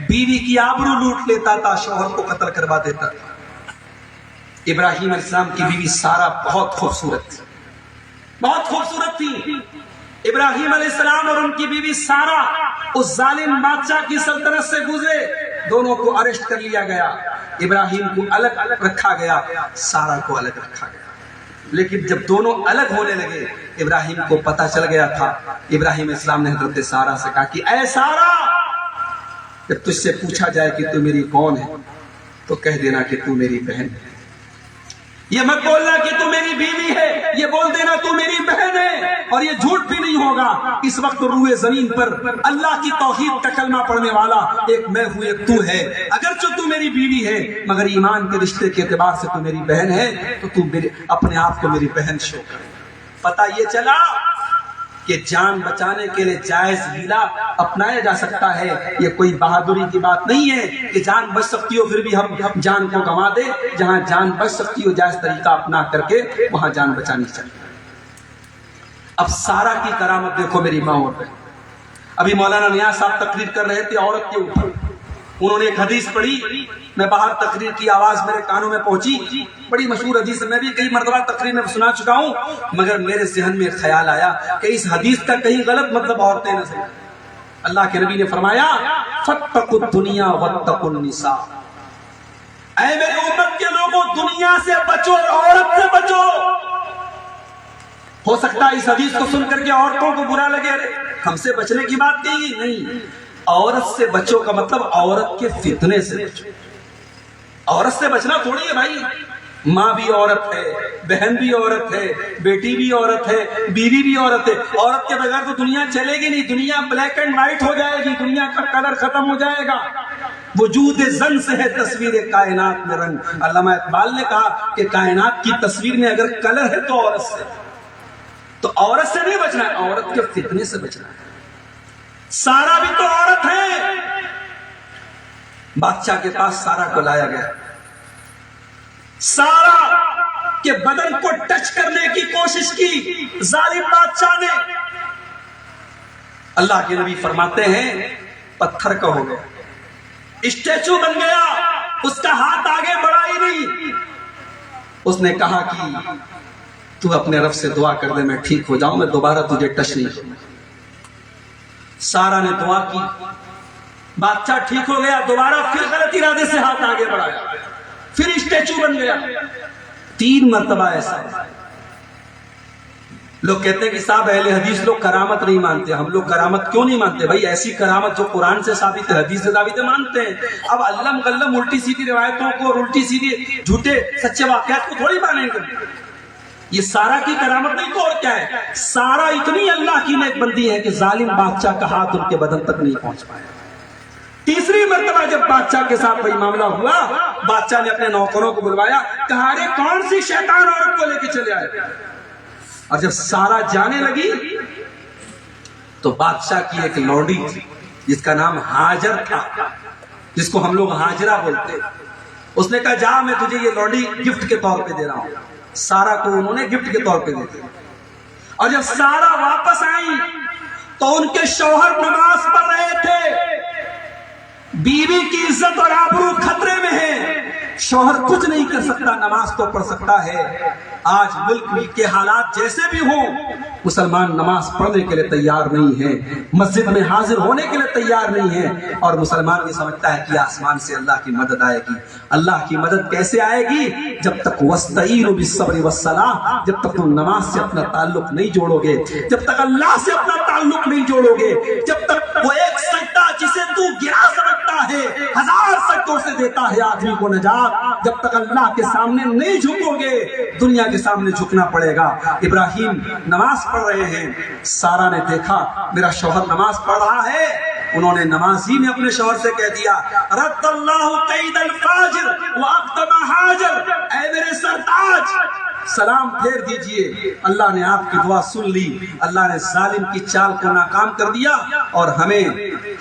بیوی کی آبرو لوٹ لیتا تھا، شوہر کو قتل کروا دیتا تھا۔ ابراہیم علیہ السلام کی بیوی سارا بہت خوبصورت تھی، بہت خوبصورت تھی۔ ابراہیم علیہ السلام اور ان کی بیوی سارا اس ظالم بادشاہ کی سلطنت سے گزرے، دونوں کو اریسٹ کر لیا گیا، ابراہیم کو الگ رکھا گیا، سارا کو الگ رکھا گیا۔ لیکن جب دونوں الگ ہونے لگے، ابراہیم کو پتہ چل گیا تھا۔ ابراہیم علیہ السلام نے حضرت سارا سے کہا کہ اے سارا، جب تجھ سے پوچھا جائے کہ تو میری کون ہے تو کہہ دینا کہ تو میری بہن ہے، یہ مت بولنا کہ تو میری بیوی ہے، یہ بول دینا تو میری بہن ہے، اور یہ جھوٹ بھی نہیں ہوگا۔ اس وقت روئے زمین پر اللہ کی توحید کا کلمہ پڑھنے والا ایک میں ہوں، ایک تو ہے، اگرچہ تو میری بیوی ہے مگر ایمان کے رشتے کے اعتبار سے تو میری بہن ہے، تو تو اپنے آپ کو میری بہن شو کر۔ پتہ یہ چلا کہ جان بچانے کے لیے جائز ہیلا اپنایا جا سکتا ہے، یہ کوئی بہادری کی بات نہیں ہے کہ جان بچ سکتی ہو پھر بھی ہم جان کو گنوا دے۔ جہاں جان بچ سکتی ہو جائز طریقہ اپنا کر کے وہاں جان بچانی چاہیے۔ اب سارا کی کرامت دیکھو میری ماں اور بہن۔ ابھی مولانا نیاز صاحب تقریر کر رہے تھے عورت کے اوپر، انہوں نے ایک حدیث پڑھی، میں باہر تقریر کی آواز میرے کانوں میں پہنچی، بڑی مشہور حدیث ہے، میں بھی کئی مرتبہ تقریر میں سنا چکا ہوں، مگر میرے ذہن میں خیال آیا کہ اس حدیث کا کہیں غلط مطلب عورتیں نہ سمجھیں۔ اللہ کے نبی نے فرمایا فاتقوا الدنیا واتقوا النساء، اے میری امت کے لوگوں دنیا سے بچو اور عورت سے بچو۔ ہو سکتا ہے اس حدیث کو سن کر کے عورتوں کو برا لگے، ارے ہم سے بچنے کی بات کہی نہیں، عورت سے بچو کا مطلب عورت کے فتنے سے بچو۔ عورت سے بچنا تھوڑی ہے بھائی، ماں بھی عورت ہے، بہن بھی عورت ہے، بیٹی بھی عورت ہے، بیوی بھی عورت ہے۔ عورت کے بغیر تو دنیا چلے گی نہیں، دنیا بلیک اینڈ وائٹ ہو جائے گی، دنیا کا کلر ختم ہو جائے گا۔ وجود زن سے ہے تصویر کائنات میں رنگ۔ علامہ اقبال نے کہا کہ کائنات کی تصویر میں اگر کلر ہے تو عورت سے، تو عورت سے نہیں بچنا ہے، عورت کے فتنے سے بچنا ہے۔ سارا بھی تو عورت ہے۔ بادشاہ کے پاس سارا کو لایا گیا، سارا کے بدن کو ٹچ کرنے کی کوشش کی ظالم بادشاہ نے۔ اللہ کے نبی فرماتے ہیں پتھر کا ہو گیا، اسٹیچو بن گیا، اس کا ہاتھ آگے بڑھا ہی نہیں۔ اس نے کہا کہ تو اپنے رب سے دعا کر دے میں ٹھیک ہو جاؤں، میں دوبارہ تجھے ٹچ نہیں کروں۔ سارا نے دعا کی، بادشاہ ٹھیک ہو گیا، دوبارہ پھر غلط ارادے سے ہاتھ آگے بڑھایا، پھر اسٹیچو بن گیا۔ 3 مرتبہ ایسا ہے۔ لوگ کہتے ہیں کہ صاحب اہل حدیث لوگ کرامت نہیں مانتے، ہم لوگ کرامت کیوں نہیں مانتے؟ بھائی ایسی کرامت جو قرآن سے ثابت ہے، حدیث سے ثابت ہے، مانتے ہیں۔ اب علم غلم الٹی سیدھی روایتوں کو اور الٹی سیدھی جھوٹے سچے واقعات کو تھوڑی مانیں گے۔ یہ سارا کی کرامت نہیں تو اور کیا ہے؟ سارا اتنی اللہ کی نیک بندی ہے کہ ظالم بادشاہ کا ہاتھ ان کے بدن تک نہیں پہنچ پایا۔ 3 مرتبہ جب بادشاہ کے ساتھ وہی معاملہ ہوا، بادشاہ نے اپنے نوکروں کو بلوایا، کہا رے کون سی شیطان عورت کو لے کے چلے آئے؟ اور جب سارا جانے لگی تو بادشاہ کی ایک لوڈی تھی جس کا نام ہاجر تھا، جس کو ہم لوگ ہاجرہ بولتے، اس نے کہا جا میں تجھے یہ لوڈی گفٹ کے طور پہ دے رہا ہوں۔ سارا کو انہوں نے گفٹ کے طور پہ دے دیا، اور جب سارا واپس آئی تو ان کے شوہر نماز پڑھ رہے تھے، بیوی کی عزت اور آبرو خطرے میں ہے، شوہر کچھ نہیں کر سکتا، نماز تو پڑھ سکتا ہے۔ آج ملک کے حالات جیسے بھی ہوں، مسلمان نماز پڑھنے کے لیے تیار نہیں ہے، مسجد میں حاضر ہونے کے لیے تیار نہیں ہے، اور مسلمان یہ سمجھتا ہے کہ آسمان سے اللہ کی مدد آئے گی۔ اللہ کی مدد کیسے آئے گی؟ جب تک وَاسْتَعِينُوا بِالصَّبْرِ وَالصَّلَاةِ، جب تک تم نماز سے اپنا تعلق نہیں جوڑو گے، جب تک اللہ سے اپنا تعلق نہیں جوڑو گے، جب تک وہ ایک سجدہ جسے تو گرا سمجھتا ہے 1000 سجدوں سے دیتا ہے آدمی کو نجات، جب تک اللہ کے سامنے نہیں جھکو گے دنیا کے سامنے جھکنا پڑے گا۔ ابراہیم نماز پڑھ رہے ہیں، سارا نے دیکھا میرا شوہر نماز پڑھ رہا ہے، انہوں نے نمازی میں اپنے شوہر سے کہہ دیا رد اللہ قید الفاجر واقدم حاجر، اے میرے سرتاج سلام پھیر دیجئے، اللہ نے آپ کی دعا سن لی، اللہ نے ظالم کی چال کو ناکام کر دیا اور ہمیں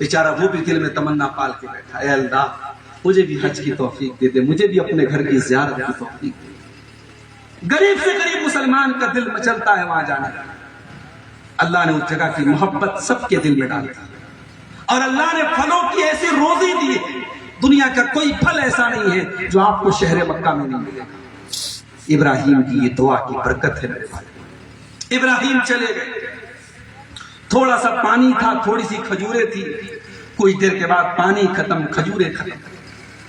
بیچارہ وہ بھی دل میں تمنا پال کے بیٹھا، اے اللہ مجھے بھی حج کی توفیق دے دے، مجھے بھی اپنے گھر کی زیارت کی توفیق دے۔ غریب سے غریب مسلمان کا دل مچلتا ہے وہاں جانے کا۔ اللہ نے اس جگہ کی محبت سب کے دل میں ڈال دی، اور اللہ نے پھلوں کی ایسی روزی دی ہے، دنیا کا کوئی پھل ایسا نہیں ہے جو آپ کو شہر مکہ میں نہیں ملے گا۔ ابراہیم کی یہ دعا کی برکت ہے میرے بھائی۔ ابراہیم چلے گئے، تھوڑا سا پانی تھا، تھوڑی سی کھجوریں تھی، کچھ دیر کے بعد پانی ختم، کھجوریں ختم۔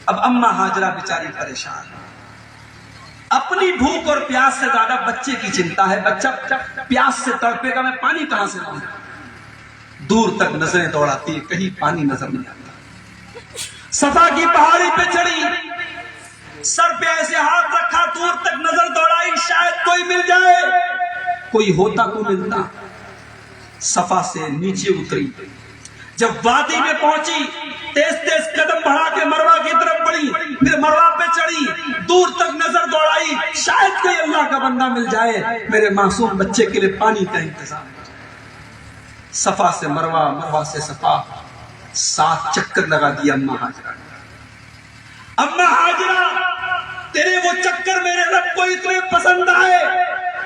اب اماں ہاجرہ بیچاری پریشان، اپنی بھوک اور پیاس سے زیادہ بچے کی چنتا ہے، بچہ پیاس سے تڑپے گا، میں پانی کہاں سے لاؤں؟ دور تک نظریں دوڑاتی، کہیں پانی نظر نہیں آتا۔ صفا کی پہاڑی پہ چڑھی، سر پہ ایسے ہاتھ رکھا، دور تک نظر دوڑائی، شاید کوئی مل جائے، کوئی ہوتا کو ملتا۔ صفا سے نیچے اتری، جب وادی میں پہنچی تیز تیز قدم بڑھا کے مروہ کی طرف بڑھی، پھر مروہ پہ چڑھی، دور تک نظر دوڑائی، شاید کوئی اللہ کا بندہ مل جائے، میرے معصوم بچے کے لیے پانی کا انتظام۔ صفا سے مروہ، مروہ سے صفا، 7 چکر لگا دیا اماں ہاجرہ۔ اماں ہاجرہ تیرے وہ چکر میرے رب کو اتنے پسند آئے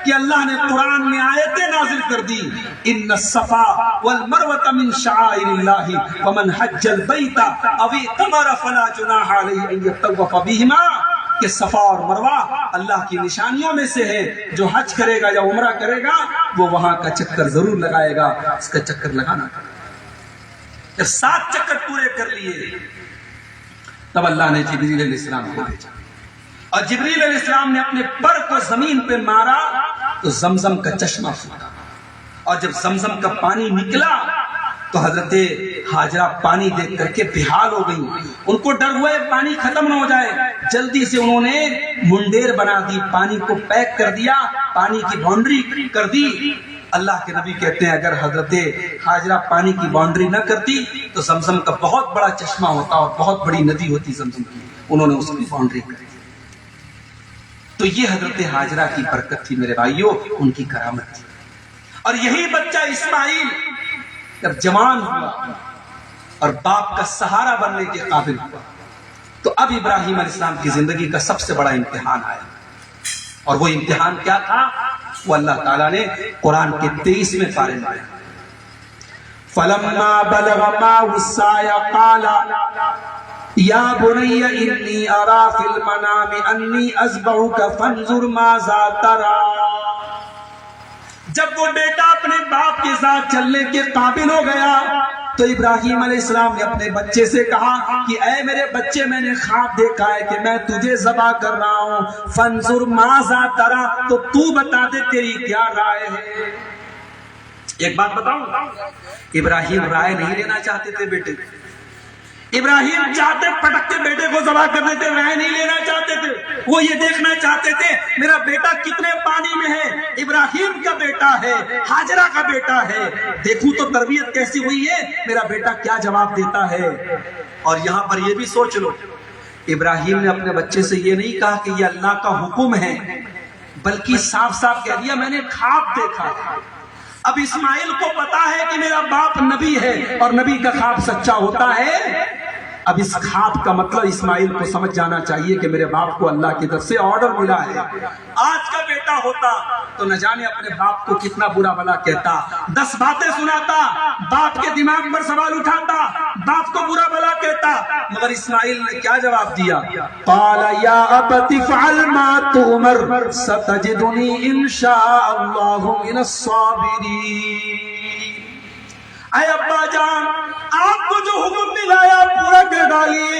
کہ اللہ نے قرآن میں آیتیں نازل کر دی، ان الصفا والمروۃ من شعائر اللہ ومن حج البیت او اعتمر فلا جناح علیہ ان یطوف بہما، کہ صفا اور مروہ اللہ کی نشانیوں میں سے ہے، جو حج کرے گا یا عمرہ کرے گا وہ وہاں کا چکر ضرور لگائے گا، اس کا چکر لگانا پڑے گا۔ جب 7 چکر پورے کر لیے تب اللہ نے جبریل علیہ السلام کو بھیجا، اور جبریل علیہ السلام نے اپنے پر کو زمین پہ مارا تو زمزم کا چشمہ پھوٹا، اور جب زمزم کا پانی نکلا تو حضرت ہاجرہ پانی دیکھ کر کے بحال ہو گئی، ان کو ڈر ہوا ہے پانی ختم نہ ہو جائے، جلدی سے انہوں نے منڈیر بنا دی، پانی کو پیک کر دیا، پانی کی باؤنڈری کر دی۔ اللہ کے نبی کہتے ہیں اگر حضرت ہاجرہ پانی کی باؤنڈری نہ کرتی تو زمزم کا بہت بڑا چشمہ ہوتا اور بہت بڑی ندی ہوتی زمزم کی، انہوں نے اس کی باؤنڈری کر دی۔ تو یہ حضرت ہاجرہ کی برکت تھی میرے بھائیوں، ان کی کرامت تھی۔ اور یہی بچہ اسماعیل جب جوان ہوا اور باپ کا سہارا بننے کے قابل ہوا تو اب ابراہیم علیہ السلام کی زندگی کا سب سے بڑا امتحان آیا، اور وہ امتحان کیا تھا وہ اللہ تعالیٰ نے قرآن کے 23ویں پارے میں آیا۔ فَلَمَّا بَلَغَ مَعَهُ السَّعْيَ قَالَ یا بنی انی ارا فی المنام انی اذبحک فانظر ماذا تری۔ جب وہ بیٹا اپنے باپ کے ساتھ چلنے کے قابل ہو گیا تو ابراہیم علیہ السلام نے اپنے بچے سے کہا کہ اے میرے بچے، میں نے خواب دیکھا ہے کہ میں تجھے ذبح کر رہا ہوں، فانظر ماذا تری، تو تو بتا دے تیری کیا رائے ہے۔ ایک بات بتاؤں، ابراہیم رائے نہیں لینا چاہتے تھے بیٹے، ابراہیم چاہتے پٹک کے بیٹے کو ذبح کرنے تھے، رائے نہیں لینا چاہتے تھے، وہ یہ دیکھنا چاہتے تھے میرا بیٹا کتنے پانی میں ہے، ابراہیم کا بیٹا ہے، ہاجرہ کا بیٹا ہے، دیکھوں تو تربیت کیسی ہوئی ہے، میرا بیٹا کیا جواب دیتا ہے۔ اور یہاں پر یہ بھی سوچ لو، ابراہیم نے اپنے بچے سے یہ نہیں کہا کہ یہ اللہ کا حکم ہے، بلکہ صاف صاف کہہ دیا میں نے خواب دیکھا۔ اب اسماعیل کو پتا ہے کہ میرا باپ نبی ہے اور نبی کا خواب سچا ہوتا ہے، اب اس خواب کا مطلب اسماعیل کو سمجھ جانا چاہیے کہ میرے باپ کو اللہ کی طرف سے آرڈر ملا ہے۔ آج کا بیٹا ہوتا تو نہ جانے اپنے باپ کو کتنا برا بھلا کہتا، 10 باتیں سناتا، باپ کے دماغ پر سوال اٹھاتا، باپ کو برا بھلا کہتا، مگر اسماعیل نے کیا جواب دیا؟ قال یا ابت افعل ما تؤمر ستجدنی ان شاء اللہ من الصابرین۔ اے ابا جان، آپ کو جو حکم ملایا پورا کر ڈالیے،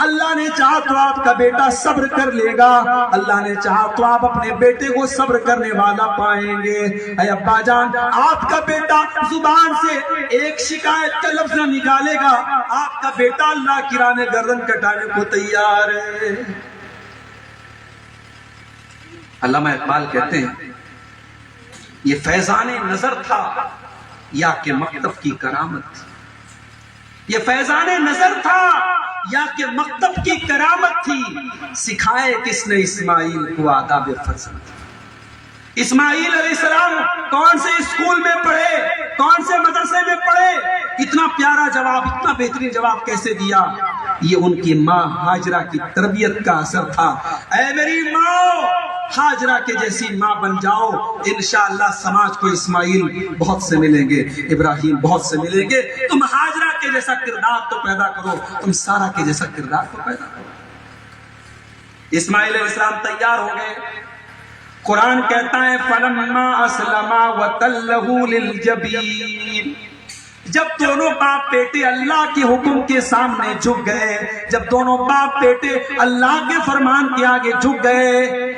اللہ نے چاہا تو آپ کا بیٹا صبر کر لے گا، اللہ نے چاہا تو آپ اپنے بیٹے کو صبر کرنے والا پائیں گے۔ اے ابا جان، آپ کا بیٹا زبان سے ایک شکایت کا لفظ نہ نکالے گا، آپ کا بیٹا اللہ کی راہ میں گردن کٹانے کو تیار ہے۔ علامہ اقبال کہتے ہیں یہ فیضان نظر تھا یا کہ مکتب کی کرامت، یہ فیضان نظر تھا یا کہ مکتب کی کرامت تھی، سکھائے کس نے اسماعیل کو آداب فرزند۔ اسماعیل علیہ السلام کون سے اسکول میں پڑھے، کون سے مدرسے میں پڑھے، اتنا پیارا جواب، اتنا بہترین جواب کیسے دیا؟ یہ ان کی ماں ہاجرہ کی تربیت کا اثر تھا۔ اے میری ماں، ہاجرہ کے جیسی ماں بن جاؤ، انشاءاللہ سماج کو اسماعیل بہت سے ملیں گے، ابراہیم بہت سے ملیں گے۔ تم ہاجرہ کے جیسا کردار تو پیدا کرو، تم سارہ کے جیسا کردار تو پیدا کرو۔ اسماعیل علیہ السلام تیار ہو گئے۔ قرآن کہتا ہے فَلَمَّا أَسْلَمَا وَتَلَّهُ لِلْجَبِينِ، جب دونوں باپ بیٹے اللہ کے حکم کے سامنے جھک گئے، جب دونوں باپ بیٹے اللہ کے فرمان کے آگے جھک گئے،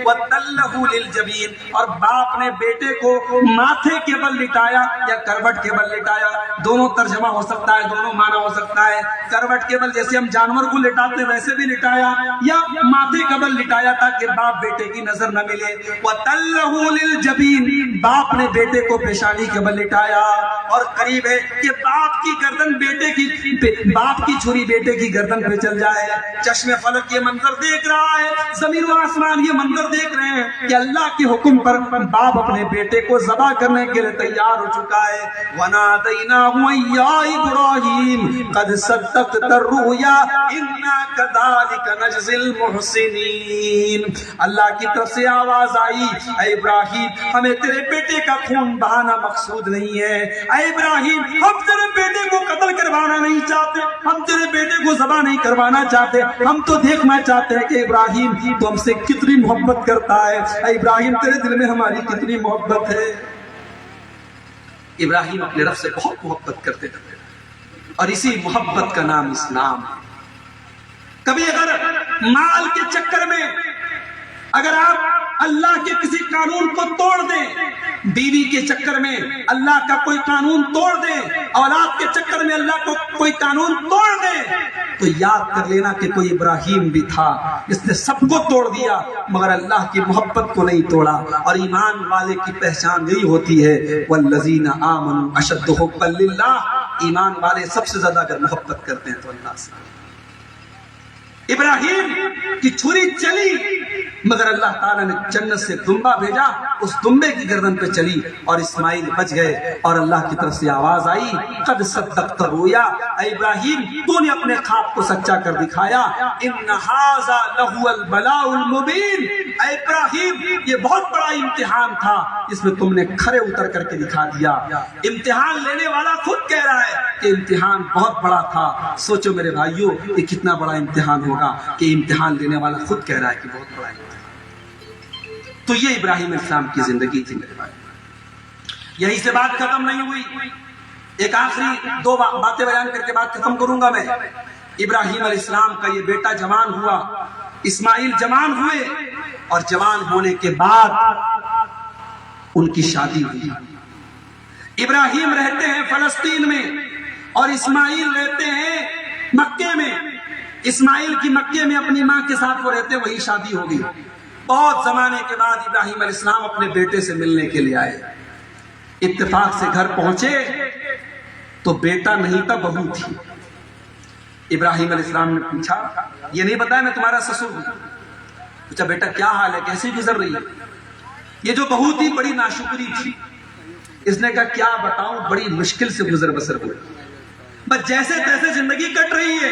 وَتَلَّهُ لِلْجَبِينِ، اور باپ نے بیٹے کو ماتھے کے بل لٹایا یا کروٹ کے بل لٹایا، دونوں ترجمہ ہو سکتا ہے، دونوں معنی ہو سکتا ہے۔ کروٹ کے بل جیسے ہم جانور کو لٹاتے ویسے بھی لٹایا، یا ماتھے کا بل لٹایا تاکہ باپ بیٹے کی نظر نہ ملے۔ وَتَلَّهُ لِلْجَبِينِ، باپ نے بیٹے کو پیشانی کے بل لٹایا، اور قریب ہے کہ باپ کی گردن بیٹے کی، باپ کی چھری بیٹے کی گردن پہ چل جائے۔ چشم فلک یہ منظر دیکھ رہا ہے، زمین و آسمان یہ منظر دیکھ رہے ہیں کہ اللہ کے حکم پر باپ اپنے بیٹے کو ذبح کرنے کے لیے تیار ہو چکا ہے۔ وَنَادَيْنَاهُ يَا إِبْرَاهِيمُ قَدْ صَدَّقْتَ الرُّؤْيَا إِنَّا كَذَلِكَ نَجْزِي الْمُحْسِنِينَ، اللہ کی طرف سے آواز آئی، اے ابراہیم ہمیں تیرے بیٹے کا خون بہانا مقصود نہیں ہے، اے ابراہیم ہم تیرے بیٹے کو قتل کروانا نہیں چاہتے، ہم تیرے بیٹے کو ذبح نہیں کروانا چاہتے، ہم تو دیکھنا چاہتے ہیں کہ ابراہیم تو ہم سے کتنی محبت کرتا ہے، اے ابراہیم تیرے دل میں ہماری کتنی محبت ہے۔ ابراہیم اپنے رب سے بہت محبت کرتے تھے، اور اسی محبت کا نام اسلام۔ کبھی اگر مال کے چکر میں اگر آپ اللہ کے کسی قانون کو توڑ دیں، بیوی کے چکر میں اللہ کا کوئی قانون توڑ دیں، اولاد کے چکر میں اللہ کو کوئی قانون توڑ دیں، تو یاد کر لینا کہ کوئی ابراہیم بھی تھا جس نے سب کو توڑ دیا مگر اللہ کی محبت کو نہیں توڑا۔ اور ایمان والے کی پہچان یہی ہوتی ہے، والذین آمنوا اشد حبا للہ، ایمان والے سب سے زیادہ اگر محبت کرتے ہیں تو اللہ سے۔ ابراہیم کی چھری چلی مگر اللہ تعالیٰ نے جنت سے دمبا بھیجا، اس دمبے کی گردن پہ چلی اور اسماعیل بچ گئے، اور اللہ کی طرف سے آواز آئی قد صدقت الرؤیا، اے ابراہیم تو نے اپنے خواب کو سچا کر دکھایا، ان ھذا لہو البلاء المبین، اے ابراہیم یہ بہت بڑا امتحان تھا جس میں تم نے کھرے اتر کر کے دکھا دیا۔ امتحان لینے والا خود کہہ رہا ہے کہ امتحان بہت بڑا تھا۔ سوچو میرے بھائیوں یہ کتنا بڑا امتحان ہوگا کہ امتحان لینے والا خود کہہ رہا ہے کہ بہت بڑا امتحان۔ تو یہ ابراہیم علیہ السلام کی زندگی تھی میرے بھائی۔ یہی سے بات ختم نہیں ہوئی، ایک آخری دو باتیں بیان کر کے بات ختم کروں گا میں۔ ابراہیم علیہ السلام کا یہ بیٹا جوان ہوا، اسماعیل جوان ہوئے، اور جوان ہونے کے بعد ان کی شادی ہوئی۔ ابراہیم رہتے ہیں فلسطین میں اور اسماعیل رہتے ہیں مکے میں۔ اسماعیل کی مکے میں اپنی ماں کے ساتھ وہ رہتے، وہی شادی ہو گئی۔ بہت زمانے کے بعد ابراہیم علیہ السلام اپنے بیٹے سے ملنے کے لیے آئے، اتفاق سے گھر پہنچے تو بیٹا نہیں تھا، بہو تھی۔ ابراہیم علیہ السلام نے پوچھا، یہ نہیں بتایا میں تمہارا سسر ہوں، پوچھا بیٹا کیا حال ہے، کیسے گزر رہی ہے؟ یہ جو بہو تھی بڑی ناشکری تھی، اس نے کہا کیا بتاؤں، بڑی مشکل سے گزر بسر ہوئی، بس جیسے تیسے زندگی کٹ رہی ہے۔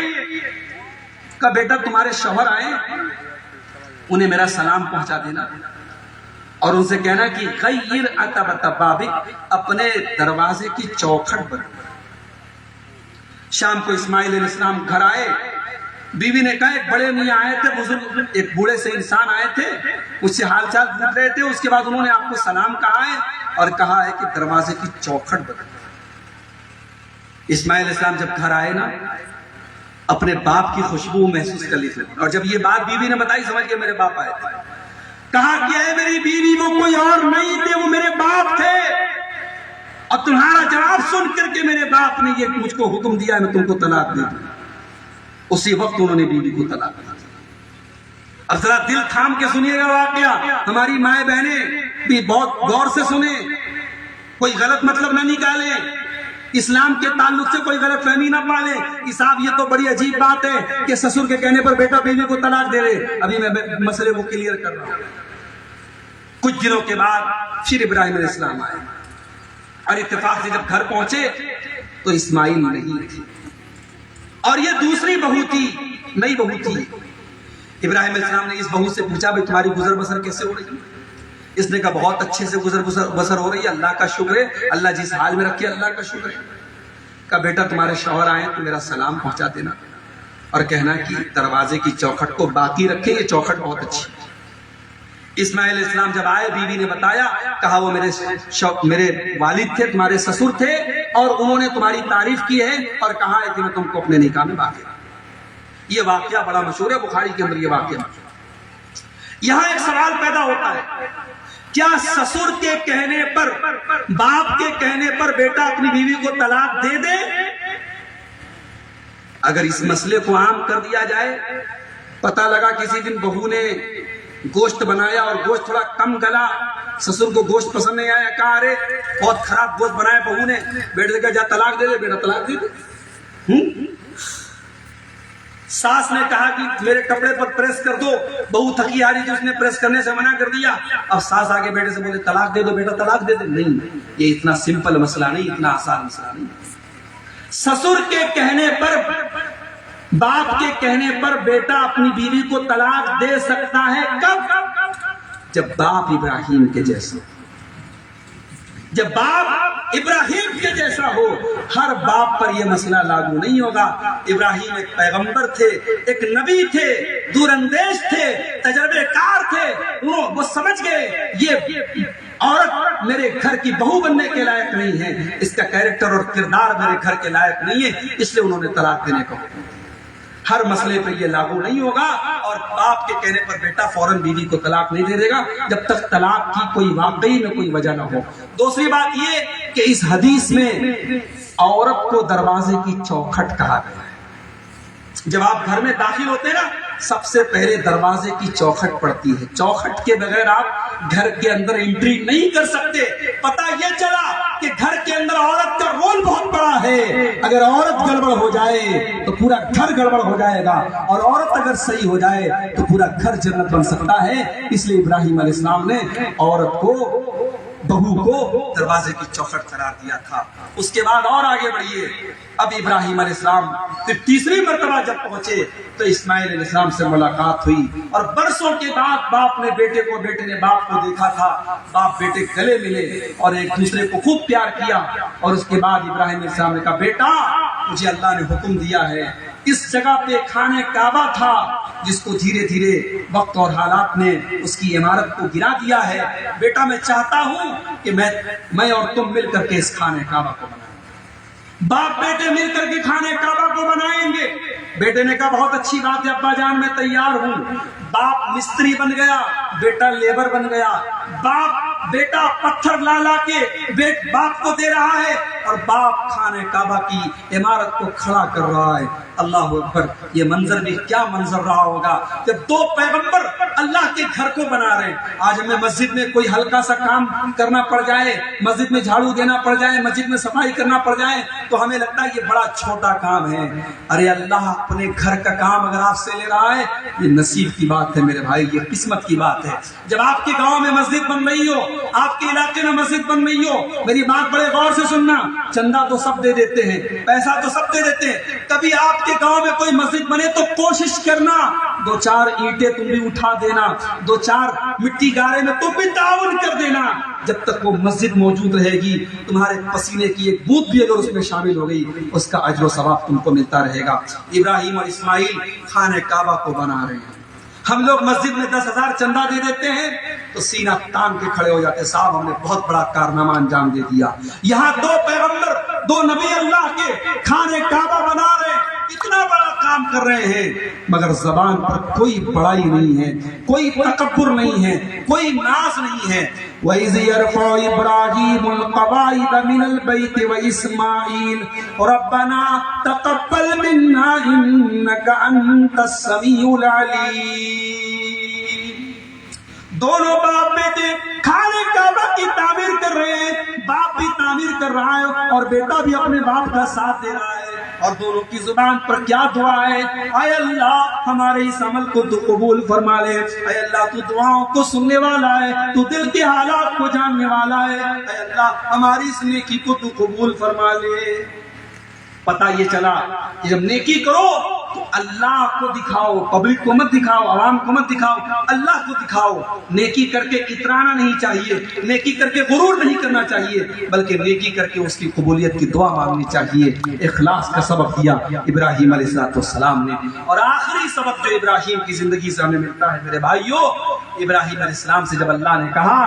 کہا بیٹا تمہارے شوہر آئے، انہیں میرا سلام پہنچا دینا، اور ان سے کہنا کہ غیر عتبۃ بابک، اپنے دروازے کی چوکھٹ پر۔ شام کو اسماعیل علیہ السلام گھر آئے، بیوی نے کہا ایک بڑے میاں آئے تھے، بزرگ ایک بوڑھے سے انسان آئے تھے، اس سے حال چال پوچھ رہے تھے، اس کے بعد انہوں نے آپ کو سلام کہا ہے اور کہا ہے کہ دروازے کی چوکھٹ پر۔ اسماعیل علیہ السلام جب گھر آئے نا، اپنے باپ کی خوشبو محسوس کر لی تھی، اور جب یہ بات بیوی نے بتائی سمجھ کے میرے باپ آئے تھے۔ کہا کہ اے میری بیوی وہ کوئی اور نہیں تھے، وہ میرے باپ تھے، اور تمہارا جواب سن کر کے میرے باپ نے یہ مجھ کو حکم دیا ہے میں تم کو طلاق دے دوں۔ اسی وقت انہوں نے بیوی کو طلاق دی۔ اب ذرا دل تھام کے سنیے گا واقعہ، ہماری مائیں بہنیں بھی بہت غور سے سنیں، کوئی غلط مطلب نہ نکالیں، اسلام کے تعلق سے کوئی غلط فہمی نہ پالیں کہ صاحب یہ تو بڑی عجیب بات ہے کہ سسر کے کہنے پر بیٹا بیوی کو طلاق دے دے۔ ابھی میں مسئلے کو کلیئر کر رہا ہوں۔ کچھ دنوں کے بعد پھر ابراہیم علیہ السلام آئے اور اتفاق سے جب گھر پہنچے تو اسماعیل نہیں تھی اور یہ دوسری بہو تھی، نئی بہو تھی۔ ابراہیم علیہ السلام نے اس بہو سے پوچھا بھائی تمہاری گزر بسر کیسے ہو رہی ہے؟ اس نے کہا بہت اچھے سے گزر بسر ہو رہی ہے، اللہ کا شکر ہے، اللہ جس حال میں رکھے اللہ کا شکر ہے۔ کہا بیٹا تمہارے شوہر آئے تو میرا سلام پہنچا دینا اور کہنا کہ دروازے کی چوکھٹ کو باقی رکھے، یہ چوکھٹ بہت اچھی ہے۔ اسماعیل علیہ السلام جب آئے بیوی نے بتایا، کہا وہ میرے والد تھے، تمہارے سسر تھے اور انہوں نے تمہاری تعریف کی ہے اور کہا ہے کہ میں تم کو اپنے نکاح میں باقی۔ یہ واقعہ بڑا مشہور ہے بخاری کے اندر یہ واقعہ۔ یہاں ایک سوال پیدا ہوتا ہے، کیا سسر کے کہنے پر، باپ کے کہنے پر بیٹا اپنی بیوی کو طلاق دے دے؟ اگر اس مسئلے کو عام کر دیا جائے، پتہ لگا کسی دن بہو نے گوشت بنایا اور گوشت تھوڑا کم گلا، سسر کو گوشت پسند نہیں آیا، کہا ارے بہت خراب گوشت بنایا بہو نے، بیٹے سے کہا جا طلاق دے دے، بیٹا طلاق دے دے۔ ساس نے کہا کہ میرے کپڑے پر پریس کر دو، بہو تھکی آ رہی تھی، اس نے پریس کرنے سے منع کر دیا، اب ساس آگے بیٹے سے بولے طلاق دے دو بیٹا طلاق دے دے۔ نہیں، یہ اتنا سمپل مسئلہ نہیں، اتنا آسان مسئلہ نہیں۔ سسر کے کہنے پر، باپ کے کہنے پر بیٹا اپنی بیوی کو طلاق دے سکتا ہے کب؟ جب باپ ابراہیم کے جیسا، جب باپ ابراہیم کے جیسا ہو۔ ہر باپ پر یہ مسئلہ لاگو نہیں ہوگا۔ ابراہیم ایک پیغمبر تھے، ایک نبی تھے، دور اندیش تھے، تجربے کار تھے، وہ سمجھ گئے یہ عورت میرے گھر کی بہو بننے کے لائق نہیں ہے، اس کا کیریکٹر اور کردار میرے گھر کے لائق نہیں ہے، اس لیے انہوں نے طلاق دینے کو۔ ہر مسئلے پہ یہ لاگو نہیں ہوگا اور باپ کے کہنے پر بیٹا فوراً بیوی کو طلاق نہیں دے دے گا جب تک طلاق کی کوئی واقعی میں کوئی وجہ نہ ہو۔ دوسری بات یہ کہ اس حدیث میں عورت کو دروازے کی چوکھٹ کہا گیا ہے۔ جب آپ گھر میں داخل ہوتے ہیں نا، سب سے پہلے دروازے کی چوکھٹ پڑتی ہے۔ چوکھٹ کے بغیر آپ گھر کے اندر انٹری نہیں کر سکتے۔ پتہ یہ چلا کہ گھر کے اندر عورت کا رول بہت بڑا ہے۔ اگر عورت گڑبڑ ہو جائے تو پورا گھر گڑبڑ ہو جائے گا، اور عورت اگر صحیح ہو جائے تو پورا گھر جنت بن سکتا ہے۔ اس لیے ابراہیم علیہ السلام نے عورت کو، بہو کو دروازے کی چوکھٹ قرار دیا تھا۔ اس کے بعد اور آگے بڑھیے، اب ابراہیم علیہ السلام پھر تیسری مرتبہ جب پہنچے تو اسماعیل علیہ السلام سے ملاقات ہوئی، اور برسوں کے بعد باپ نے بیٹے کو، بیٹے نے باپ کو دیکھا تھا، باپ بیٹے گلے ملے اور ایک دوسرے کو خوب پیار کیا۔ اور اس کے بعد ابراہیم علیہ السلام نے کہا بیٹا مجھے اللہ نے حکم دیا ہے، اس جگہ پہ خانہ کعبہ تھا جس کو دھیرے دھیرے وقت اور حالات نے اس کی عمارت کو گرا دیا ہے، بیٹا میں چاہتا ہوں کہ میں اور تم مل کر کے اس خانہ کعبہ کو بنائیں۔ باپ بیٹے مل کر کے خانہ کعبہ کو بنائیں گے۔ بیٹے نے کہا بہت اچھی بات ہے ابا جان، میں تیار ہوں۔ باپ مستری بن گیا، بیٹا لیبر بن گیا۔ بیٹا پتھر لا لا کے باپ کو دے رہا ہے اور باپ خانہ کعبہ کی عمارت کو کھڑا کر رہا ہے۔ اللہ اکبر، یہ منظر بھی کیا منظر رہا ہوگا جب دو پیغمبر اللہ کے گھر کو بنا رہے ہیں۔ آج ہمیں مسجد میں کوئی ہلکا سا کام کرنا پڑ جائے، مسجد میں جھاڑو دینا پڑ جائے، مسجد میں صفائی کرنا پڑ جائے تو ہمیں لگتا ہے یہ بڑا چھوٹا کام ہے۔ ارے اللہ اپنے گھر کا کام اگر آپ سے لے رہا ہے، یہ نصیب کی بات ہے میرے بھائی، یہ قسمت کی بات ہے۔ جب آپ کے گاؤں میں مسجد بن رہی ہو، آپ کے علاقے میں مسجد بن رہی ہو، میری بات بڑے غور سے سننا، چندہ تو سب دے دیتے ہیں، پیسہ تو سب دے دیتے ہیں، کبھی آپ کے گاؤں میں کوئی مسجد بنے تو کوشش کرنا دو چار اینٹیں تم بھی اٹھا دینا، دو چار مٹی گارے میں تم بھی تعاون کر دینا۔ جب تک وہ مسجد موجود رہے گی، تمہارے پسینے کی ایک بوند بھی اگر اس میں شامل ہو گئی، اس کا اجر و ثواب تم کو ملتا رہے گا۔ ابراہیم اور اسماعیل خانہ کعبہ کو بنا رہے ہیں۔ ہم لوگ مسجد میں 10,000 چندہ دے دیتے ہیں تو سینہ تان کے کھڑے ہو جاتے ہیں، صاحب ہم نے بہت بڑا کارنامہ انجام دے دیا۔ یہاں دو پیغمبر، دو نبی اللہ کے خانہ کعبہ بنا رہے ہیں، اتنا بڑا کام کر رہے ہیں، مگر زبان پر کوئی بڑائی نہیں ہے، کوئی تکبر نہیں ہے، کوئی ناز نہیں ہے۔ وَإِذْ يَرْفَعُ إِبْرَاهِيمُ الْقَوَاعِدَ مِنَ الْبَيْتِ وَإِسْمَاعِيلُ رَبَّنَا تَقَبَّلْ مِنَّا إِنَّكَ أَنْتَ السَّمِيعُ الْعَلِيمُ۔ دونوں باپ بیٹے خانہ کعبہ کی تعمیر کر رہے ہیں، باپ بھی تعمیر کر رہا ہے اور بیٹا بھی اپنے باپ کا ساتھ دے رہا ہے، اور دونوں کی زبان پر کیا دعا ہے؟ اے اللہ ہمارے اس عمل کو تو قبول فرما لے، اے اللہ تو دعاؤں کو سننے والا ہے، تو دل کے حالات کو جاننے والا ہے، اے اللہ ہماری اس نیکی کو تو قبول فرما لے۔ پتہ یہ چلا کہ جب نیکی کرو تو اللہ کو دکھاؤ، پبلک کو مت دکھاؤ، عوام کو مت دکھاؤ، اللہ کو دکھاؤ۔ نیکی کر کے اترانا نہیں چاہیے، نیکی کر کے غرور نہیں کرنا چاہیے، بلکہ نیکی کر کے اس کی قبولیت کی دعا مانگنی چاہیے۔ اخلاص کا سبق دیا ابراہیم علیہ السلام نے۔ اور آخری سبق جو ابراہیم کی زندگی سے ہمیں ملتا ہے میرے بھائیو، ابراہیم علیہ السلام سے جب اللہ نے کہا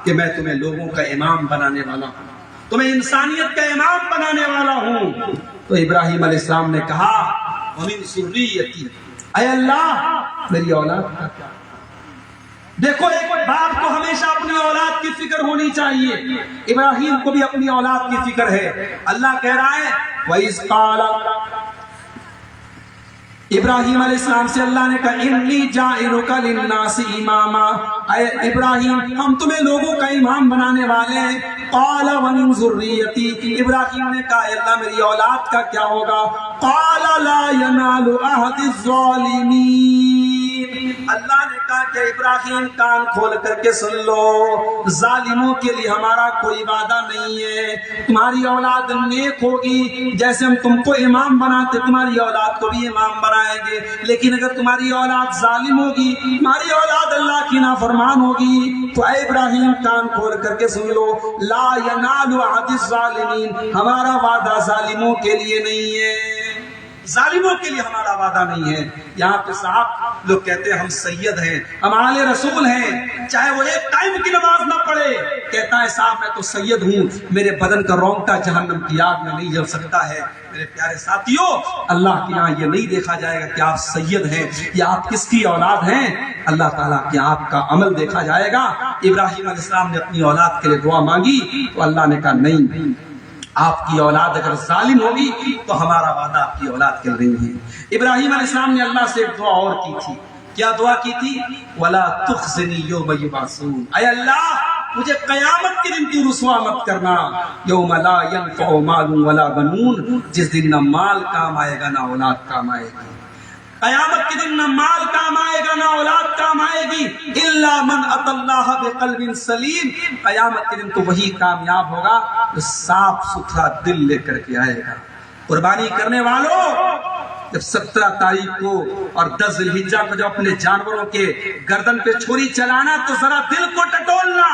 کہ میں تمہیں لوگوں کا امام بنانے والا ہوں، تمہیں انسانیت کا امام بنانے والا ہوں، تو ابراہیم علیہ السلام نے کہا وَمِن ذُرِّيَّتِي، اے اللہ میری اولاد کا کیا؟ دیکھو ایک باپ کو ہمیشہ اپنی اولاد کی فکر ہونی چاہیے، ابراہیم کو بھی اپنی اولاد کی فکر ہے۔ اللہ کہہ رہا ہے وَإِذْ قَالَ، ابراہیم علیہ السلام سے اللہ نے کہا انی جاعلک للناس اماما، اے ابراہیم ہم تمہیں لوگوں کا امام بنانے والے ہیں۔ قال ومن ذریتی، ابراہیم نے کہا اے اللہ میری اولاد کا کیا ہوگا؟ قال لا ینال عہد الظالمین، اللہ نے کہا کہ ابراہیم کان کھول کر کے سن لو، ظالموں کے لیے ہمارا کوئی وعدہ نہیں ہے۔ تمہاری اولاد نیک ہوگی، جیسے ہم تم کو امام بناتے تمہاری اولاد کو بھی امام بنائیں گے، لیکن اگر تمہاری اولاد ظالم ہوگی، تمہاری اولاد اللہ کی نافرمان ہوگی، تو اے ابراہیم کان کھول کر کے سن لو، لا ینال عہد الظالمین، ہمارا وعدہ ظالموں کے لیے نہیں ہے، ظالموں کے لیے ہمارا وعدہ نہیں ہے۔ یہاں پہ صاحب لوگ کہتے ہیں ہم سید ہیں، ہم آل رسول ہیں، چاہے وہ ایک ٹائم کی نماز نہ پڑھے، کہتا ہے صاحب میں تو سید ہوں، میرے بدن کا رونگٹا جہنم کی آگ میں نہیں جل سکتا ہے۔ میرے پیارے ساتھیوں، اللہ کے یہاں یہ نہیں دیکھا جائے گا کہ آپ سید ہیں یا آپ کس کی اولاد ہیں، اللہ تعالیٰ کے آپ کا عمل دیکھا جائے گا۔ ابراہیم علیہ السلام نے اپنی اولاد کے لیے دعا مانگی تو اللہ نے کہا نہیں، آپ کی اولاد اگر ظالم ہوگی تو ہمارا وعدہ آپ کی اولاد کے لیے نہیں ہے۔ ابراہیم علیہ السلام نے اللہ سے ایک دعا اور کی تھی، کیا دعا کی تھی؟ وَلَا تُخْزِنِي يَوْمَ يُبْعَثُونَ، اے اللہ مجھے قیامت کے دن تو رسوا مت کرنا، یوم لا ينفع مال ولا بنون، جس دن نہ مال کام آئے گا نہ اولاد کام آئے گی۔ قیامت کے دن نہ مال کام آئے گا نہ اولاد کام آئے گی، الا من اتى اللہ بقلب سلیم، قیامت کے دن تو وہی کامیاب ہوگا جو صاف ستھرا دل لے کر کے آئے گا۔ قربانی کرنے والوں، جب 17 تاریخ کو اور 10 ذی الحجہ کو جب اپنے جانوروں کے گردن پہ چھری چلانا تو ذرا دل کو ٹٹولنا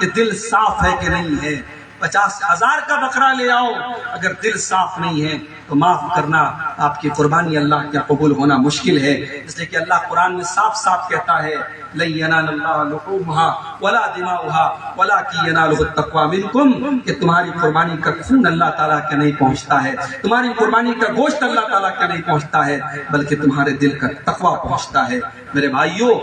کہ دل صاف ہے کہ نہیں ہے۔ 50,000 کا بکرا لے آؤ، اگر دل صاف نہیں ہے تو معاف کرنا آپ کی قربانی اللہ کے قبول ہونا مشکل ہے، اس لیے کہ اللہ قرآن میں صاف صاف کہتا ہے لن ينال اللہ لحومها ولا دماؤها ولكن يناله التقوى منكم، کہ تمہاری قربانی کا خون اللہ تعالیٰ کے نہیں پہنچتا ہے، تمہاری قربانی کا گوشت اللہ تعالیٰ کا نہیں پہنچتا ہے، بلکہ تمہارے دل کا تقوی پہنچتا ہے۔ میرے بھائیوں،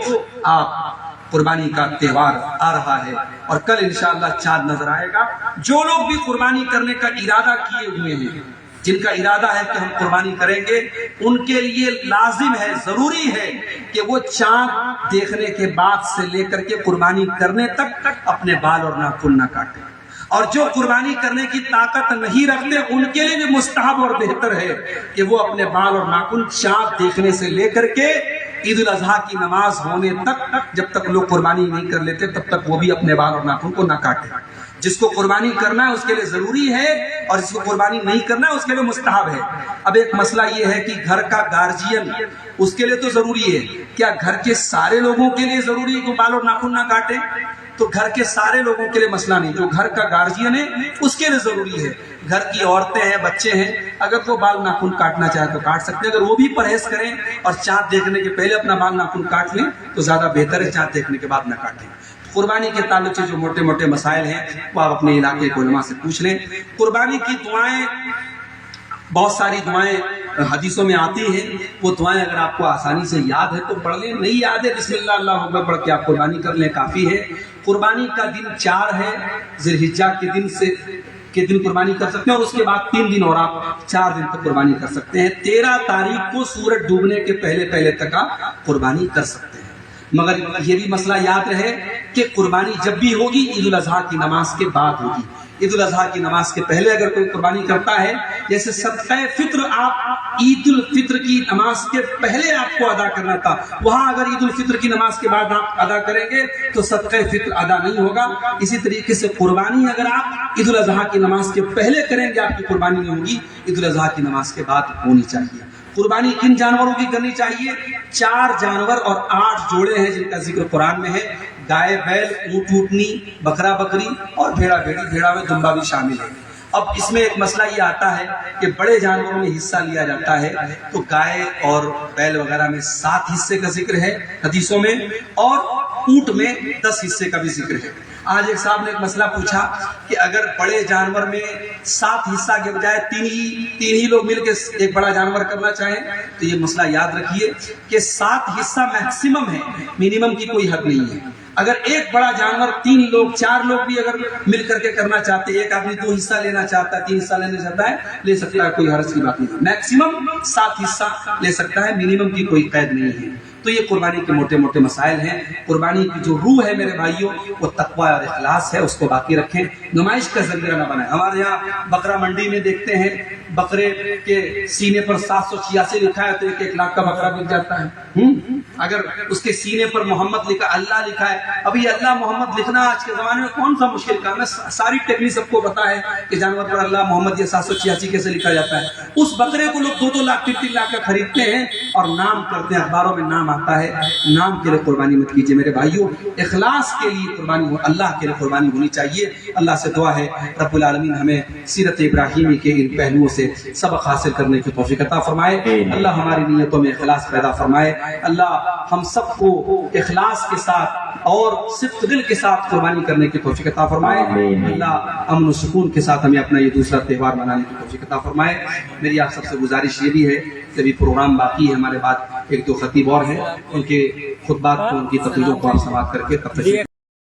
آپ قربانی کا تہوار آ رہا ہے اور کل انشاءاللہ چاند نظر آئے گا۔ جو لوگ بھی قربانی کرنے کا ارادہ کیے ہوئے ہیں، جن کا ارادہ ہے کہ ہم قربانی کریں گے، ان کے لیے لازم ہے، ضروری ہے کہ وہ چاند دیکھنے کے بعد سے لے کر کے قربانی کرنے تک اپنے بال اور ناخن نہ کاٹیں، اور جو قربانی کرنے کی طاقت نہیں رکھتے ان کے لیے بھی مستحب اور بہتر ہے کہ وہ اپنے بال اور ناخن چاند دیکھنے سے لے کر کے عید الاضحیٰ کی نماز ہونے تک، جب تک لوگ قربانی نہیں کر لیتے تب تک وہ بھی اپنے بال اور ناخن کو نہ کاٹیں۔ جس کو قربانی کرنا ہے اس کے لیے ضروری ہے، اور جس کو قربانی نہیں کرنا ہے اس کے لیے مستحب ہے۔ اب ایک مسئلہ یہ ہے کہ گھر کا گارجین، اس کے لیے تو ضروری ہے، کیا گھر کے سارے لوگوں کے لیے ضروری ہے کہ بال اور ناخن نہ کاٹیں؟ تو گھر کے سارے لوگوں کے لیے مسئلہ نہیں، جو گھر کا گارجین ہے اس کے لیے ضروری ہے۔ گھر کی عورتیں ہیں، بچے ہیں، اگر وہ بال ناخن کاٹنا چاہے تو کاٹ سکتے ہیں، اگر وہ بھی پرہیز کریں اور چاند دیکھنے کے پہلے اپنا بال ناخن کاٹ لیں تو زیادہ بہتر ہے، چاند دیکھنے کے بعد نہ کاٹیں۔ قربانی کے تعلق سے جو موٹے موٹے مسائل ہیں وہ آپ اپنے علاقے کے علماء سے پوچھ لیں۔ قربانی کی دعائیں، بہت ساری دعائیں حدیثوں میں آتی ہیں، وہ دعائیں اگر آپ کو آسانی سے یاد ہے تو پڑھ لیں، نہیں یاد ہے بسم اللہ اللہ اکبر پڑھ کے آپ قربانی کر لیں، کافی ہے۔ قربانی کا دن 4 ہے، ذی الحجہ کے دن قربانی کر سکتے ہیں، اور اس کے بعد 3 دن اور آپ 4 دن تک قربانی کر سکتے ہیں۔ 13 تاریخ کو سورج ڈوبنے کے پہلے تک آپ قربانی کر سکتے ہیں، مگر یہ بھی مسئلہ یاد رہے کہ قربانی جب بھی ہوگی عید الاضحیٰ کی نماز کے بعد ہوگی، عید الاضحیٰ کی نماز کے پہلے اگر کوئی قربانی کرتا ہے، جیسے صدقہ فطر آپ عید الفطر کی نماز کے پہلے آپ کو ادا کرنا تھا، وہاں اگر عید الفطر کی نماز کے بعد آپ ادا کریں گے تو صدقہ فطر ادا نہیں ہوگا۔ اسی طریقے سے قربانی اگر آپ عید الاضحیٰ کی نماز کے پہلے کریں گے آپ کی قربانی نہیں ہوگی، عید الاضحیٰ کی نماز کے بعد ہونی چاہیے۔ قربانی کن جانوروں کی کرنی چاہیے؟ 4 جانور اور 8 جوڑے ہیں جن کا ذکر قرآن میں ہے، گائے بیل، اونٹ اونٹنی، بکرا بکری اور بھیڑا بھیڑی، بھیڑا میں دمبا بھی شامل ہے۔ اب اس میں ایک مسئلہ یہ آتا ہے کہ بڑے جانوروں میں حصہ لیا جاتا ہے تو گائے اور بیل وغیرہ میں 7 حصے کا ذکر ہے حدیثوں میں، اور اونٹ میں 10 حصے کا بھی ذکر ہے۔ آج ایک صاحب نے ایک مسئلہ پوچھا کہ اگر بڑے جانور میں 7 حصہ کے بجائے 3 ہی لوگ مل کے ایک بڑا جانور کرنا چاہیں تو یہ مسئلہ یاد رکھیے کہ 7 حصہ میکسیمم ہے، منیمم کی کوئی حد نہیں ہے۔ اگر ایک بڑا جانور 3 لوگ 4 لوگ بھی اگر مل کر کے کرنا چاہتے ہیں، ایک آدمی 2 حصہ لینا چاہتا ہے، 3 حصہ لینا چاہتا ہے، لے سکتا ہے، کوئی حرج کی بات نہیں۔ میکسیمم 7 حصہ لے سکتا ہے، منیمم کی کوئی قید نہیں ہے۔ تو یہ قربانی کے موٹے موٹے مسائل ہیں۔ قربانی کی جو روح ہے میرے بھائیوں وہ تقوی اور اخلاص ہے، اس کو باقی رکھیں، نمائش کا ذریعہ نہ بنائیں۔ ہمارے یہاں بکرا منڈی میں دیکھتے ہیں بکرے کے سینے پر 786 لکھا ہے تو 1 لاکھ کا بکرا بک جاتا ہے۔ اگر اس کے سینے پر محمد لکھا، اللہ لکھا ہے، ابھی اللہ محمد لکھنا آج کے زمانے میں کون سا مشکل کام ہے؟ ساری ٹیکنیک سب کو پتا ہے کہ جانور پر اللہ محمد یہ 786 کیسے لکھا جاتا ہے۔ اس بکرے کو لوگ 2 لاکھ 3 لاکھ کا خریدتے ہیں اور نام کرتے ہیں، اخباروں میں نام آتا ہے۔ نام کے لیے قربانی مت کیجیے میرے بھائیوں، اخلاص کے لیے قربانی ہو، اللہ کے لیے قربانی ہونی چاہیے۔ اللہ سے دعا ہے رب العالمین ہمیں سیرت ابراہیمی کے ان پہلوؤں سے سبق حاصل کرنے کی توفیق عطا فرمائے۔ اللہ ہماری نیتوں میں اخلاص پیدا فرمائے۔ اللہ ہم سب کو اخلاص کے ساتھ اور صدق دل کے ساتھ قربانی کرنے کی توفیق عطا فرمائے۔ اللہ امن و سکون کے ساتھ ہمیں اپنا یہ دوسرا تہوار منانے کی توفیق عطا فرمائے۔ میری آپ سب سے گزارش یہ بھی ہے کہ ابھی پروگرام باقی ہے، ہمارے بعد 1-2 خطیب اور ہیں، ان کے خطبات کو، ان کی تقریروں کو آپ سماعت کر کے تب تک